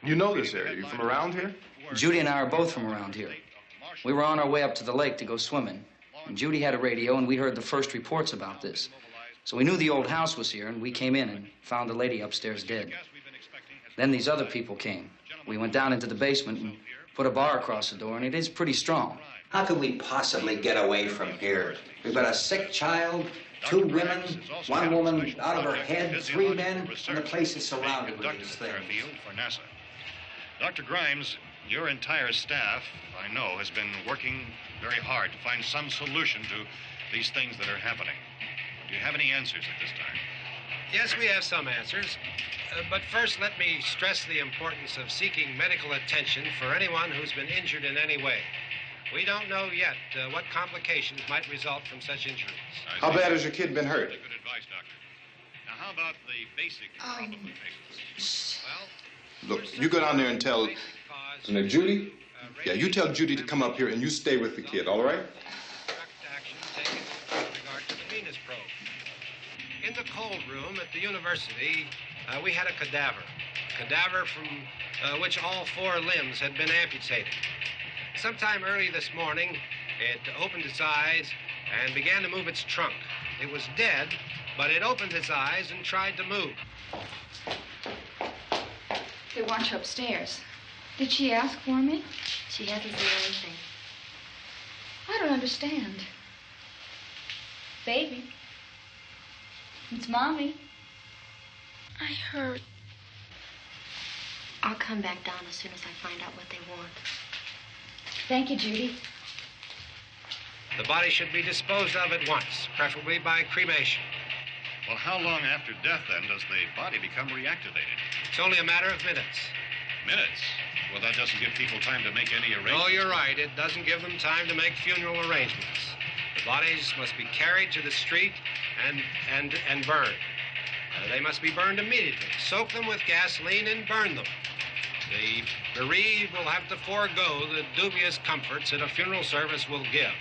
You know this area. You from around here? Judy and I are both from around here. We were on our way up to the lake to go swimming. And Judy had a radio, and we heard the first reports about this. So we knew the old house was here, and we came in and found the lady upstairs dead. Then these other people came. We went down into the basement and put a bar across the door, and it is pretty strong. How could we possibly get away from here? We've got a sick child, 2 women, 1 woman out of her head, 3 men, and the place is surrounded with these things. For NASA. Dr. Grimes, your entire staff, I know, has been working very hard to find some solution to these things that are happening. Do you have any answers at this time? Yes, we have some answers. But first, let me stress the importance of seeking medical attention for anyone who's been injured in any way. We don't know yet what complications might result from such injuries. How bad has your kid been hurt? Good advice, Doctor. Now, how about the basic problem with patients? Well, Look, you go down there and tell... Now, Judy? Yeah, you tell Judy to come up here and you stay with the kid, all right? Action taken with regard to the Venus probe. In the cold room at the university, we had a cadaver from which all 4 limbs had been amputated. Sometime early this morning, it opened its eyes and began to move its trunk. It was dead, but it opened its eyes and tried to move. They want you upstairs. Did she ask for me? She hasn't said anything. I don't understand. Baby. It's Mommy. I heard. I'll come back down as soon as I find out what they want. Thank you, Judy. The body should be disposed of at once, preferably by cremation. well, how long after death, then, does the body become reactivated? It's only a matter of minutes. Minutes? Well, that doesn't give people time to make any arrangements. Oh, you're right. It doesn't give them time to make funeral arrangements. The bodies must be carried to the street and burned. They must be burned immediately. Soak them with gasoline and burn them. The bereaved will have to forego the dubious comforts that a funeral service will give.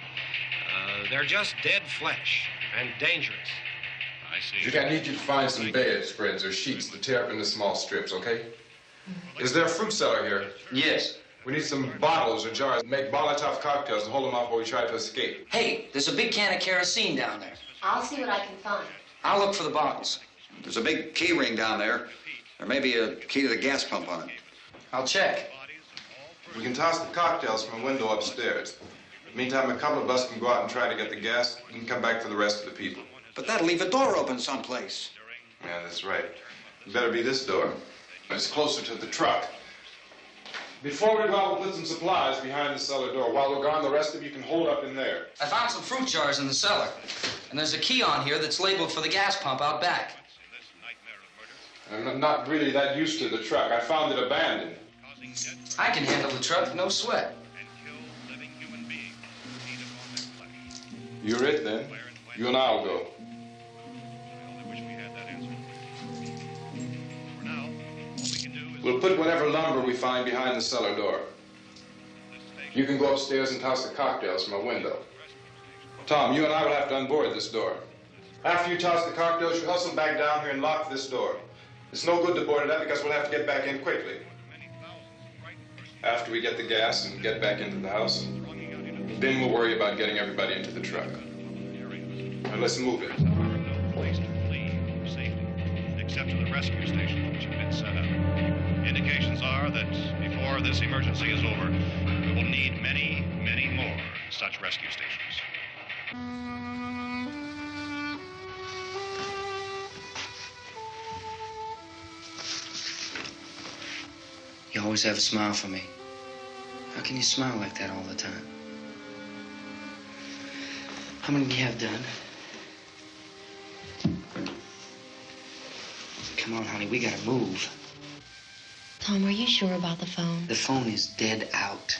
They're just dead flesh and dangerous. I see. Judy, I need you to find some bedspreads or sheets to tear up into small strips, okay? Is there a fruit cellar here? Yes. We need some bottles or jars to make Molotov cocktails and hold them off while we try to escape. Hey, there's a big can of kerosene down there. I'll see what I can find. I'll look for the bottles. There's a big key ring down there. There may be a key to the gas pump on it. I'll check. We can toss the cocktails from a window upstairs. Meantime, a couple of us can go out and try to get the gas and come back for the rest of the people. But that'll leave a door open someplace. Yeah, that's right. It better be this door. It's closer to the truck. Before we go out, we'll put some supplies behind the cellar door. While we're gone, the rest of you can hold up in there. I found some fruit jars in the cellar. And there's a key on here that's labeled for the gas pump out back. I'm not really that used to the truck. I found it abandoned. I can handle the truck, no sweat. You're it, then. You and I'll go. We'll put whatever lumber we find behind the cellar door. You can go upstairs and toss the cocktails from a window. Tom, you and I will have to unboard this door. After you toss the cocktails, you hustle back down here and lock this door. It's no good to board it up because we'll have to get back in quickly. After we get the gas and get back into the house, then we'll worry about getting everybody into the truck. Now let's move it. Place to flee for safety, except to the rescue stations which have been set up. Indications are that before this emergency is over, we will need many, many more such rescue stations. You always have a smile for me. How can you smile like that all the time? How many do you have done? Come on, honey, we gotta move. Tom, are you sure about the phone? The phone is dead out.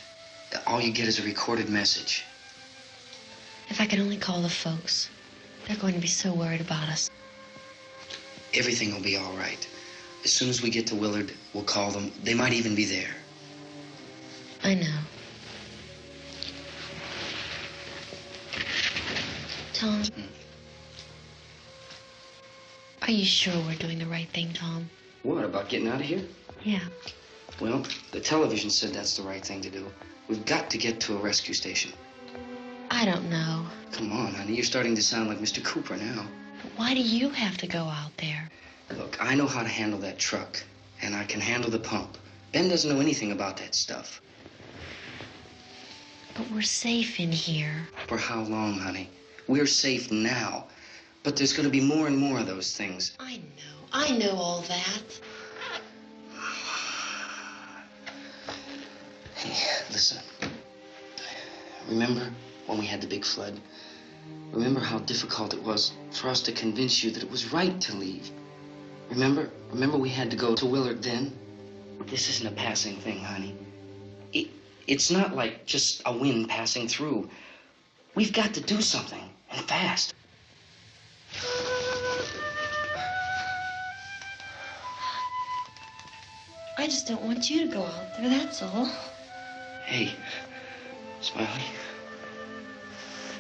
All you get is a recorded message. If I could only call the folks. They're going to be so worried about us. Everything will be all right. As soon as we get to Willard, we'll call them. They might even be there. I know. Tom, are you sure we're doing the right thing, Tom? What, about getting out of here? Yeah. Well, the television said that's the right thing to do. We've got to get to a rescue station. I don't know. Come on, honey, you're starting to sound like Mr. Cooper now. But why do you have to go out there? Look, I know how to handle that truck, and I can handle the pump. Ben doesn't know anything about that stuff. But we're safe in here. For how long, honey? We're safe now. But there's going to be more and more of those things. I know all that. Hey, listen. Remember when we had the big flood? Remember how difficult it was for us to convince you that it was right to leave? Remember we had to go to Willard then? This isn't a passing thing, honey. It's not like just a wind passing through. We've got to do something, and fast. I just don't want you to go out there, that's all. Hey, Smiley.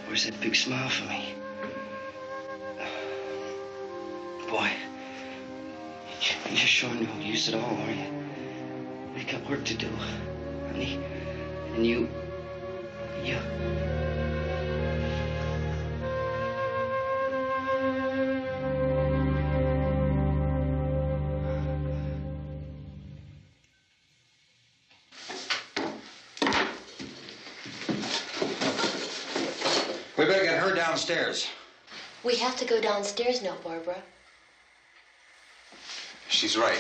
Where's that big smile for me? Boy, you're showing no use at all, are you? We've got work to do, honey. And you... We better get her downstairs. We have to go downstairs now, Barbara. She's right.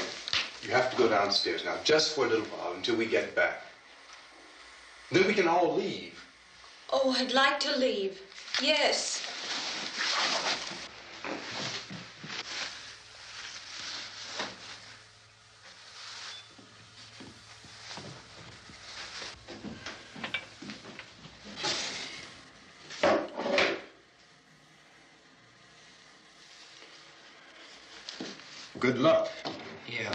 You have to go downstairs now, just for a little while, until we get back. Then we can all leave. Oh, I'd like to leave. Yes. Good luck. Yeah.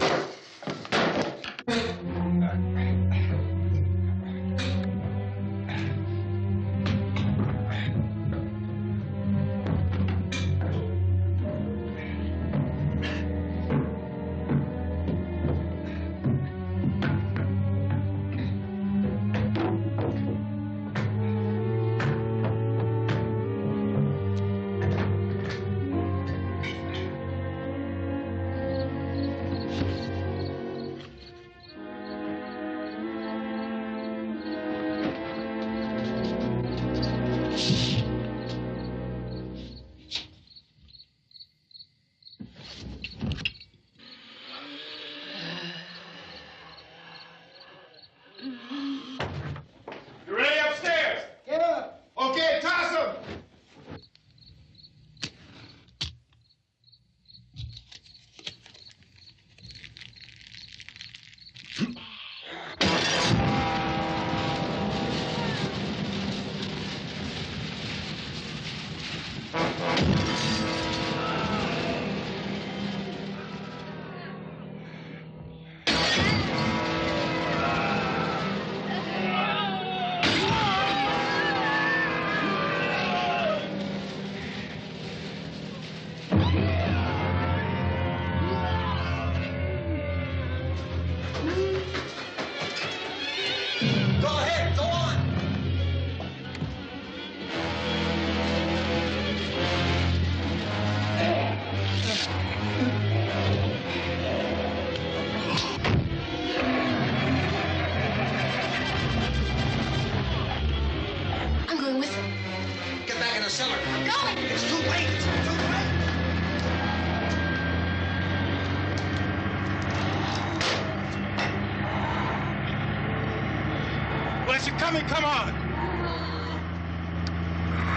coming, come on!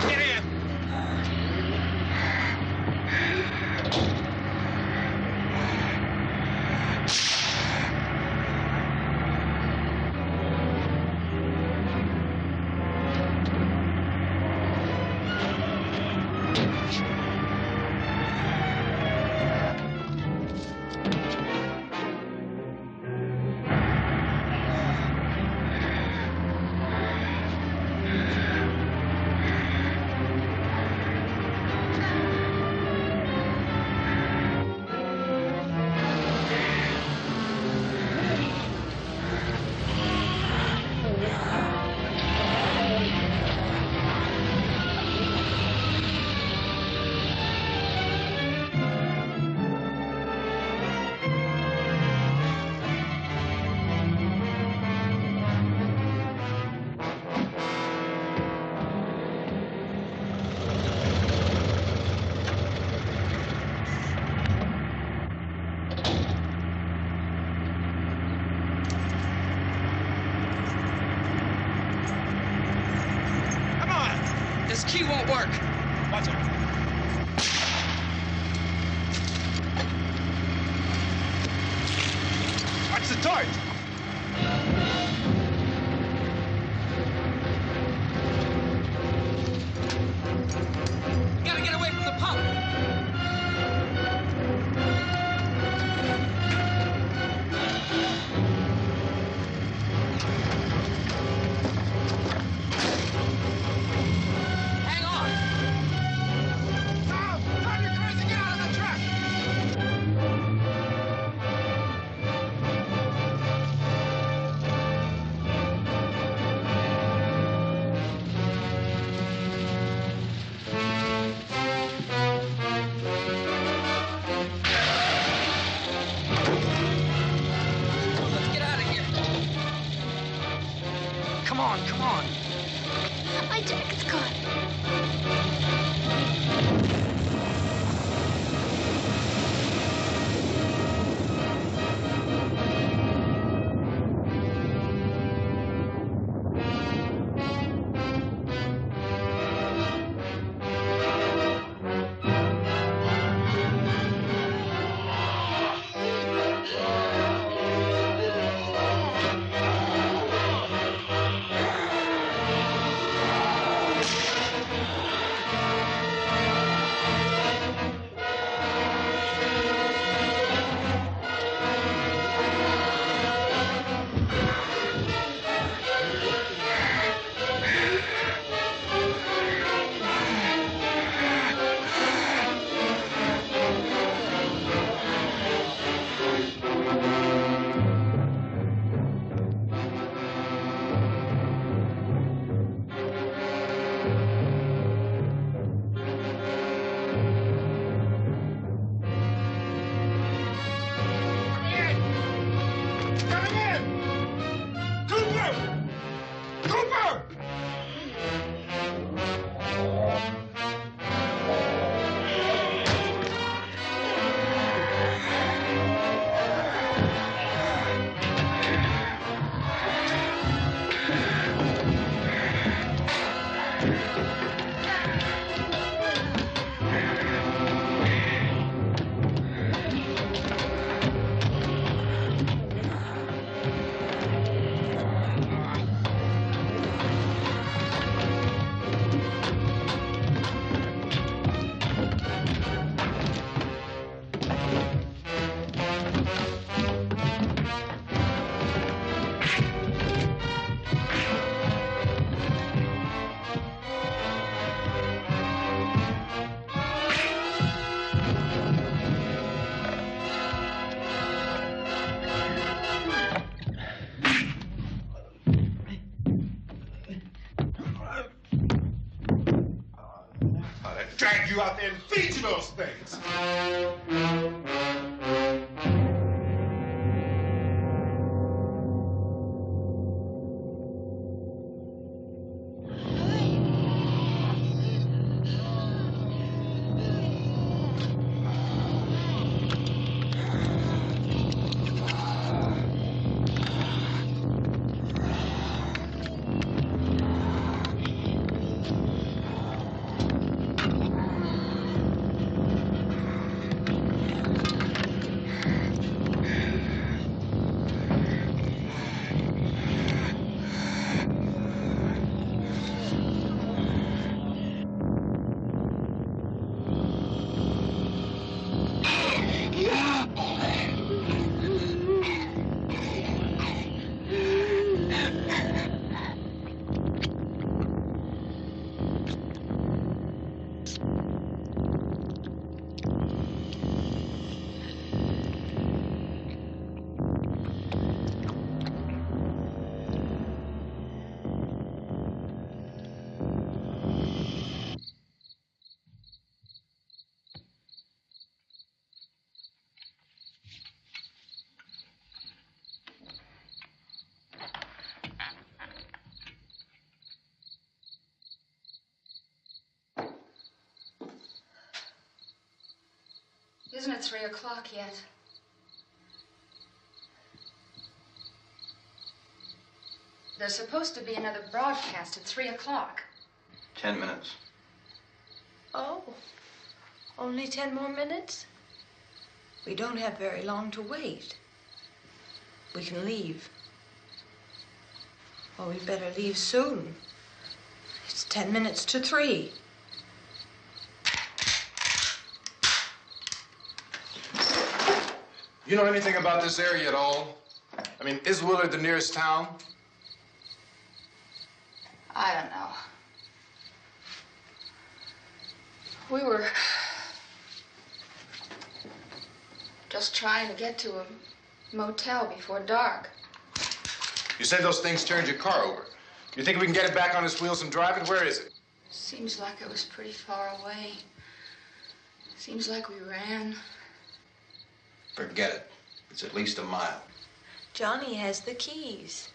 Get in! This key won't work. Watch out. Watch the torch. Gotta get away from the pump. Come on. My jacket's caught. Drag you out there and feed you those things. Isn't it 3 o'clock yet? There's supposed to be another broadcast at 3 o'clock. 10 minutes. Oh, only 10 more minutes? We don't have very long to wait. We can leave. Well, we'd better leave soon. It's 10 minutes to 3. You know anything about this area at all? I mean, is Willard the nearest town? I don't know. We were just trying to get to a motel before dark. You said those things turned your car over. You think we can get it back on its wheels and drive it? Where is it? Seems like it was pretty far away. Seems like we ran. Forget it. It's at least a mile. Johnny has the keys.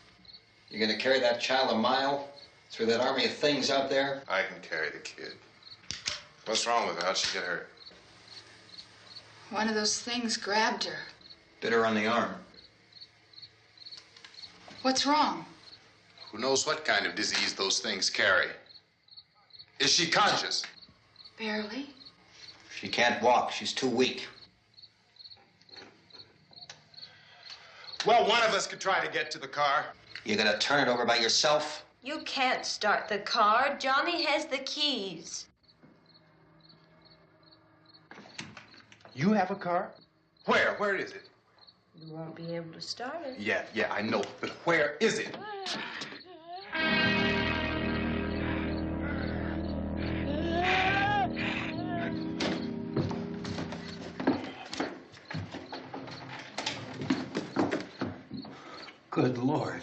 You gonna carry that child a mile through that army of things out there? I can carry the kid. What's wrong with her? How'd she get hurt? One of those things grabbed her. Bit her on the arm. What's wrong? Who knows what kind of disease those things carry? Is she conscious? Barely. She can't walk. She's too weak. Well, one of us could try to get to the car. You gonna turn it over by yourself? You can't start the car. Johnny has the keys. You have a car? Where? Where is it? You won't be able to start it. Yeah, I know. But where is it? Good Lord.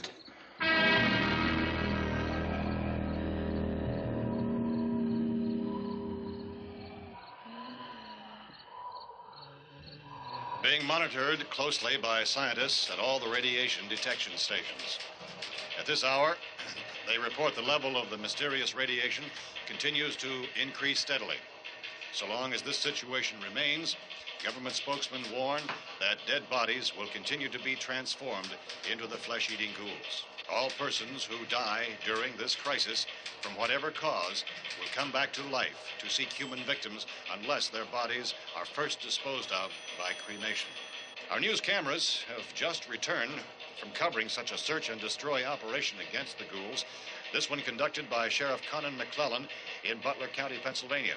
Being monitored closely by scientists at all the radiation detection stations. At this hour, they report the level of the mysterious radiation continues to increase steadily. So long as this situation remains, government spokesmen warn that dead bodies will continue to be transformed into the flesh-eating ghouls. All persons who die during this crisis, from whatever cause, will come back to life to seek human victims unless their bodies are first disposed of by cremation. Our news cameras have just returned from covering such a search and destroy operation against the ghouls, this one conducted by Sheriff Conan McClellan in Butler County, Pennsylvania.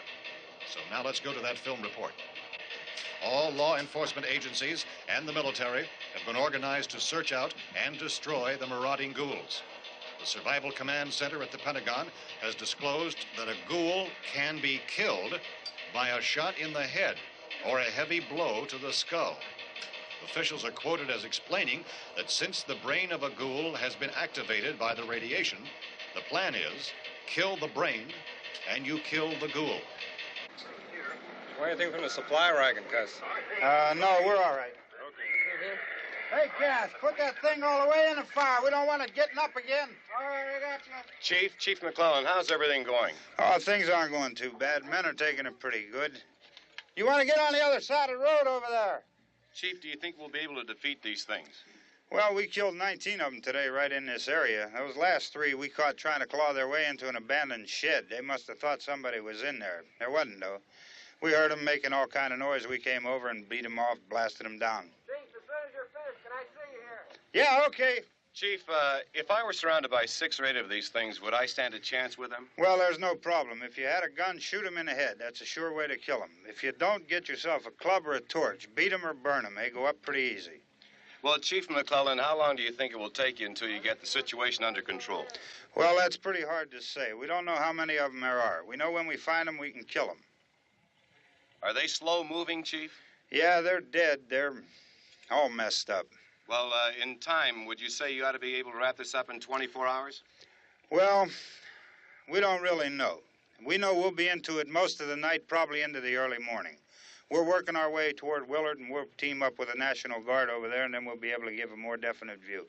So now let's go to that film report. All law enforcement agencies and the military have been organized to search out and destroy the marauding ghouls. The Survival Command Center at the Pentagon has disclosed that a ghoul can be killed by a shot in the head or a heavy blow to the skull. Officials are quoted as explaining that since the brain of a ghoul has been activated by the radiation, the plan is kill the brain and you kill the ghoul. Anything from the supply wagon, Cuz? No, we're all right. Hey, Cass, put that thing all the way in the fire. We don't want it getting up again. All right, I got you. Chief McClellan, how's everything going? Oh, things aren't going too bad. Men are taking it pretty good. You want to get on the other side of the road over there? Chief, do you think we'll be able to defeat these things? Well, we killed 19 of them today right in this area. Those last 3 we caught trying to claw their way into an abandoned shed. They must have thought somebody was in there. There wasn't, though. We heard them making all kind of noise. We came over and beat them off, blasted them down. Chief, as soon as you're finished, can I see you here? Yeah, okay. Chief, if I were surrounded by 6 or 8 of these things, would I stand a chance with them? Well, there's no problem. If you had a gun, shoot them in the head. That's a sure way to kill them. If you don't, get yourself a club or a torch. Beat them or burn them. They go up pretty easy. Well, Chief McClellan, how long do you think it will take you until you get the situation under control? Well, that's pretty hard to say. We don't know how many of them there are. We know when we find them, we can kill them. Are they slow-moving, Chief? Yeah, they're dead. They're all messed up. Well, in time, would you say you ought to be able to wrap this up in 24 hours? Well, we don't really know. We know we'll be into it most of the night, probably into the early morning. We're working our way toward Willard, and we'll team up with the National Guard over there, and then we'll be able to give a more definite view.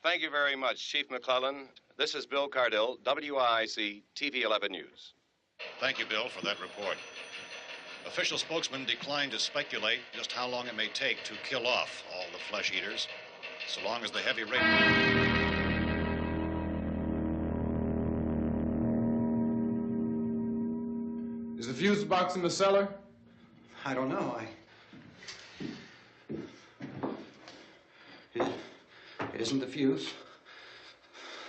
Thank you very much, Chief McClellan. This is Bill Cardill, WIC TV 11 News. Thank you, Bill, for that report. Official spokesman declined to speculate just how long it may take to kill off all the flesh eaters, so long as the heavy rain... Is the fuse box in the cellar? I don't know. It isn't the fuse.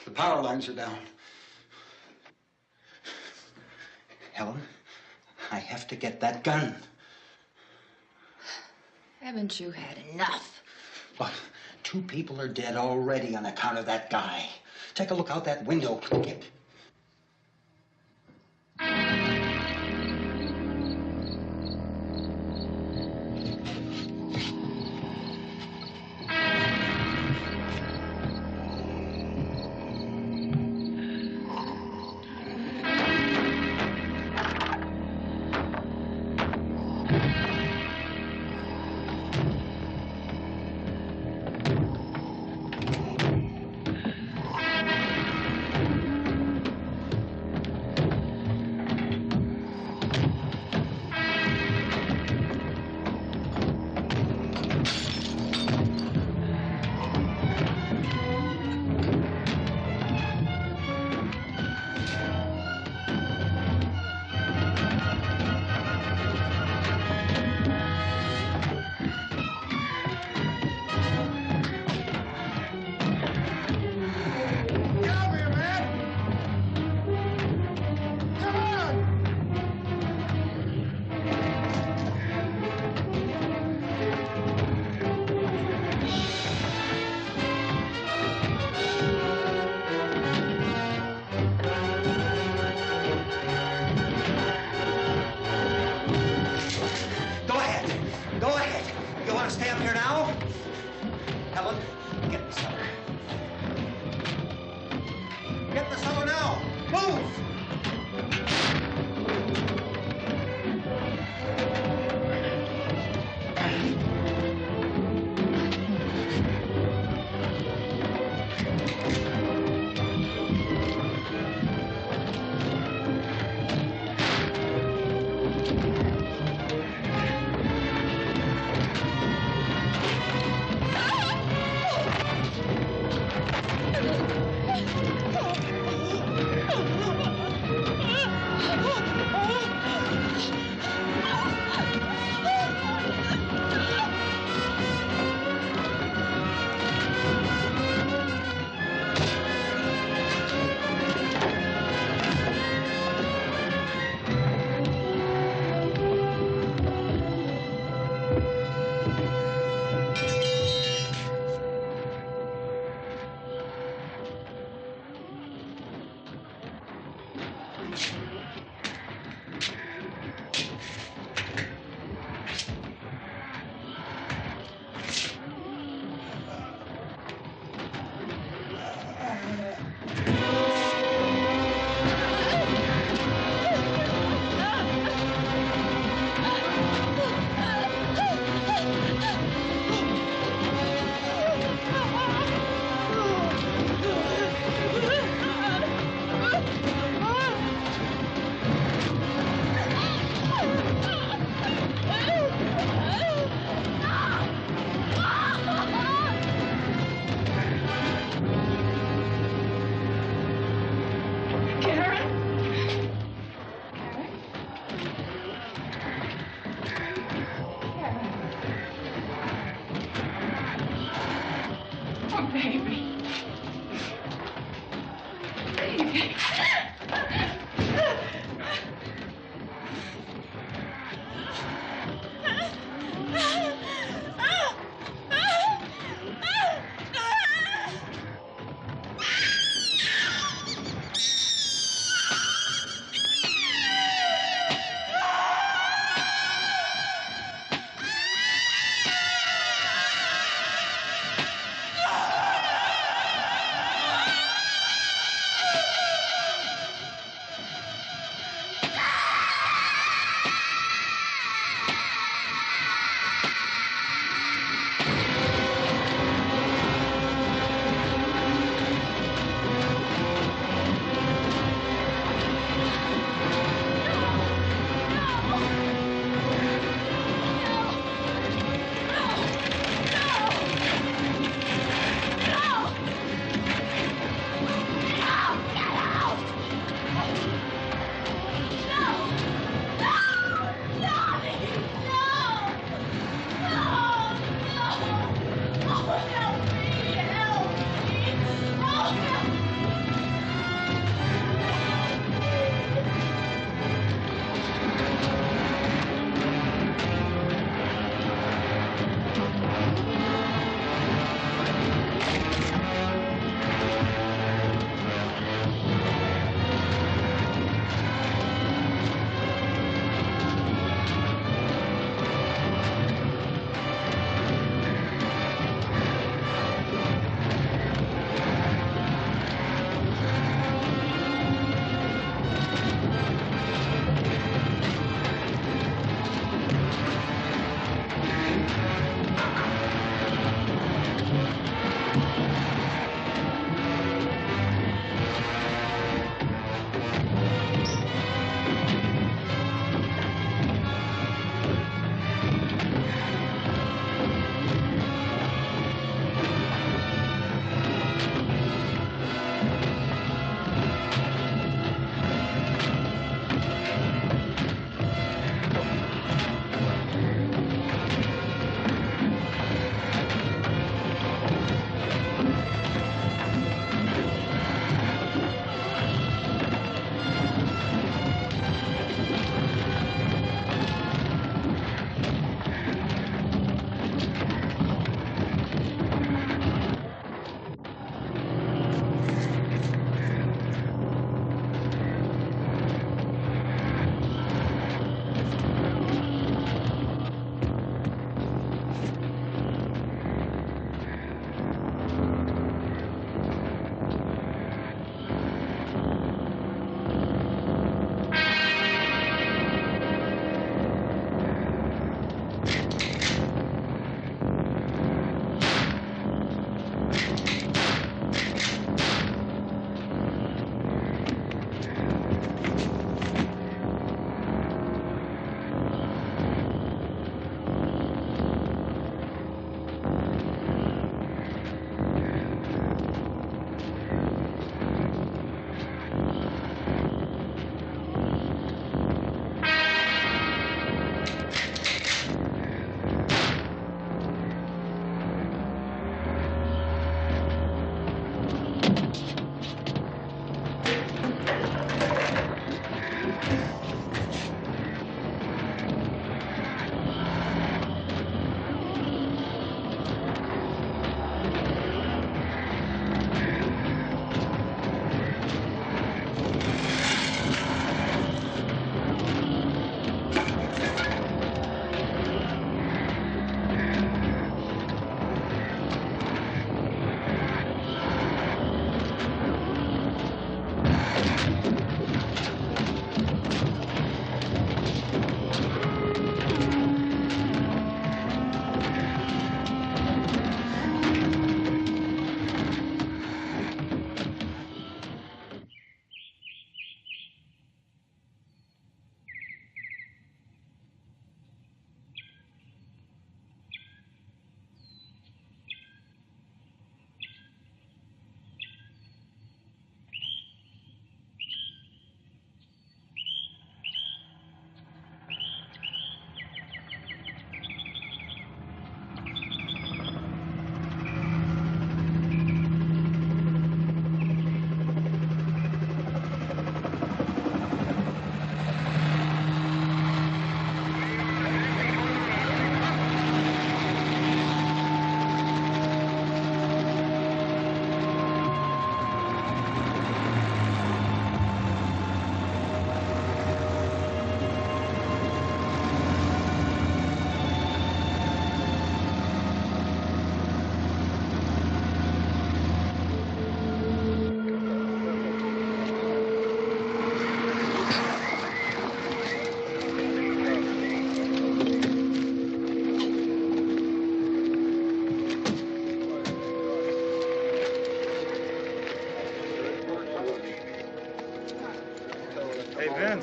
The power lines are down. Helen, I have to get that gun. Haven't you had enough? But 2 people are dead already on account of that guy. Take a look out that window, Kip.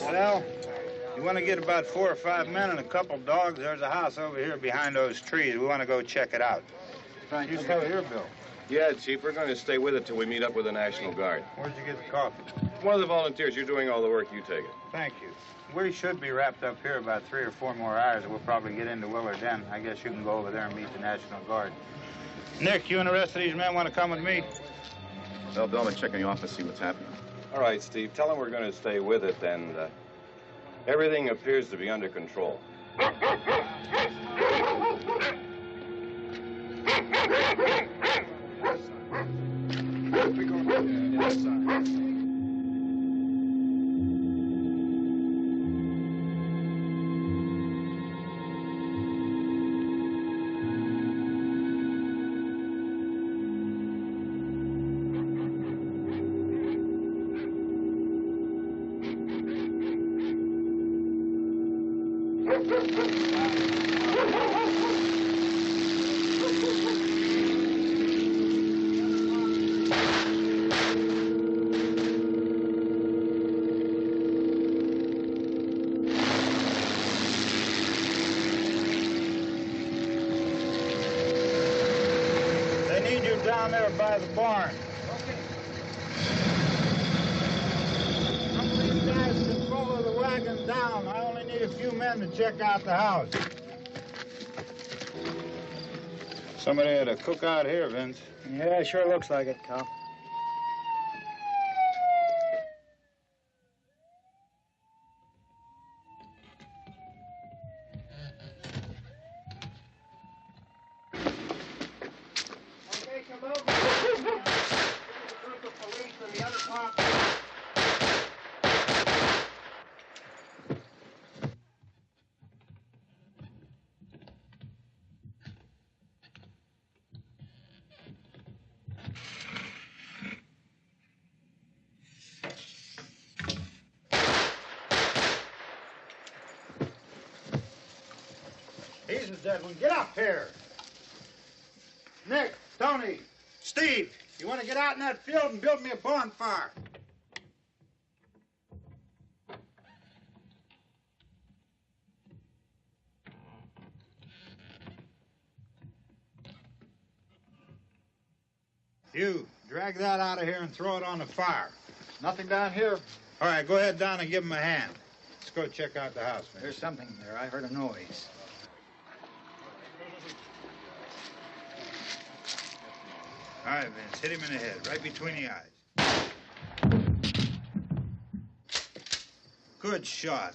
Well, you want to get about 4 or 5 men and a couple dogs, there's a house over here behind those trees. We want to go check it out. Thank You stay here, Bill. Yeah, Chief, we're going to stay with it till we meet up with the National Guard. Where'd you get the coffee? One of the volunteers. You're doing all the work. You take it. Thank you. We should be wrapped up here about 3 or 4 more hours. We'll probably get into Willard then. I guess you can go over there and meet the National Guard. Nick, you and the rest of these men want to come with me? Well, Bill, I'm gonna check in the office, see what's happening. All right, Steve. Tell them we're going to stay with it, and everything appears to be under control. We go inside. Down there by the barn. Some of these guys can follow the wagon down. I only need a few men to check out the house. Somebody had a cookout here, Vince. Yeah, it sure looks like it, Cal. He's the dead one. Get up here. Nick, Tony, Steve, you want to get out in that field and build me a bonfire? You, drag that out of here and throw it on the fire. Nothing down here. All right, go ahead down and give him a hand. Let's go check out the house, man. There's something there. I heard a noise. All right, Vince, hit him in the head, right between the eyes. Good shot.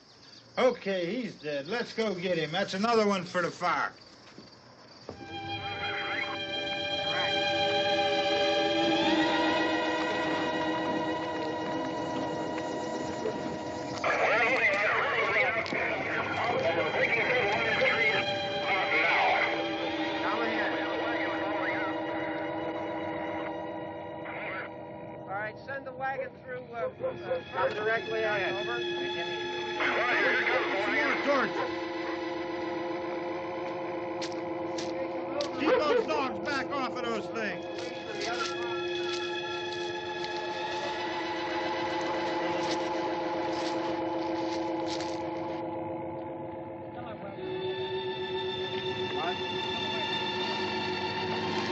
Okay, he's dead. Let's go get him. That's another one for the fire. Send the wagon through directly ahead. Over. Keep those dogs back off of those things.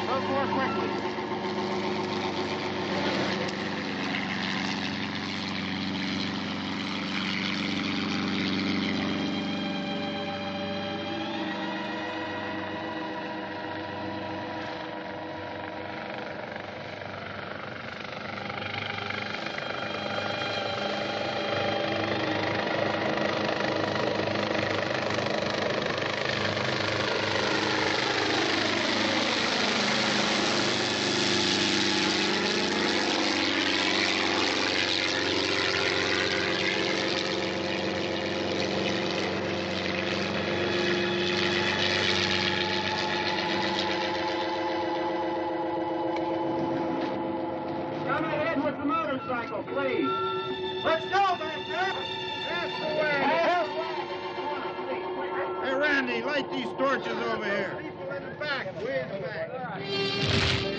Move more quickly. motorcycle, please. Let's go, back there. That's the way. Hey, Randy, light these torches over here. People in the back, way in the back.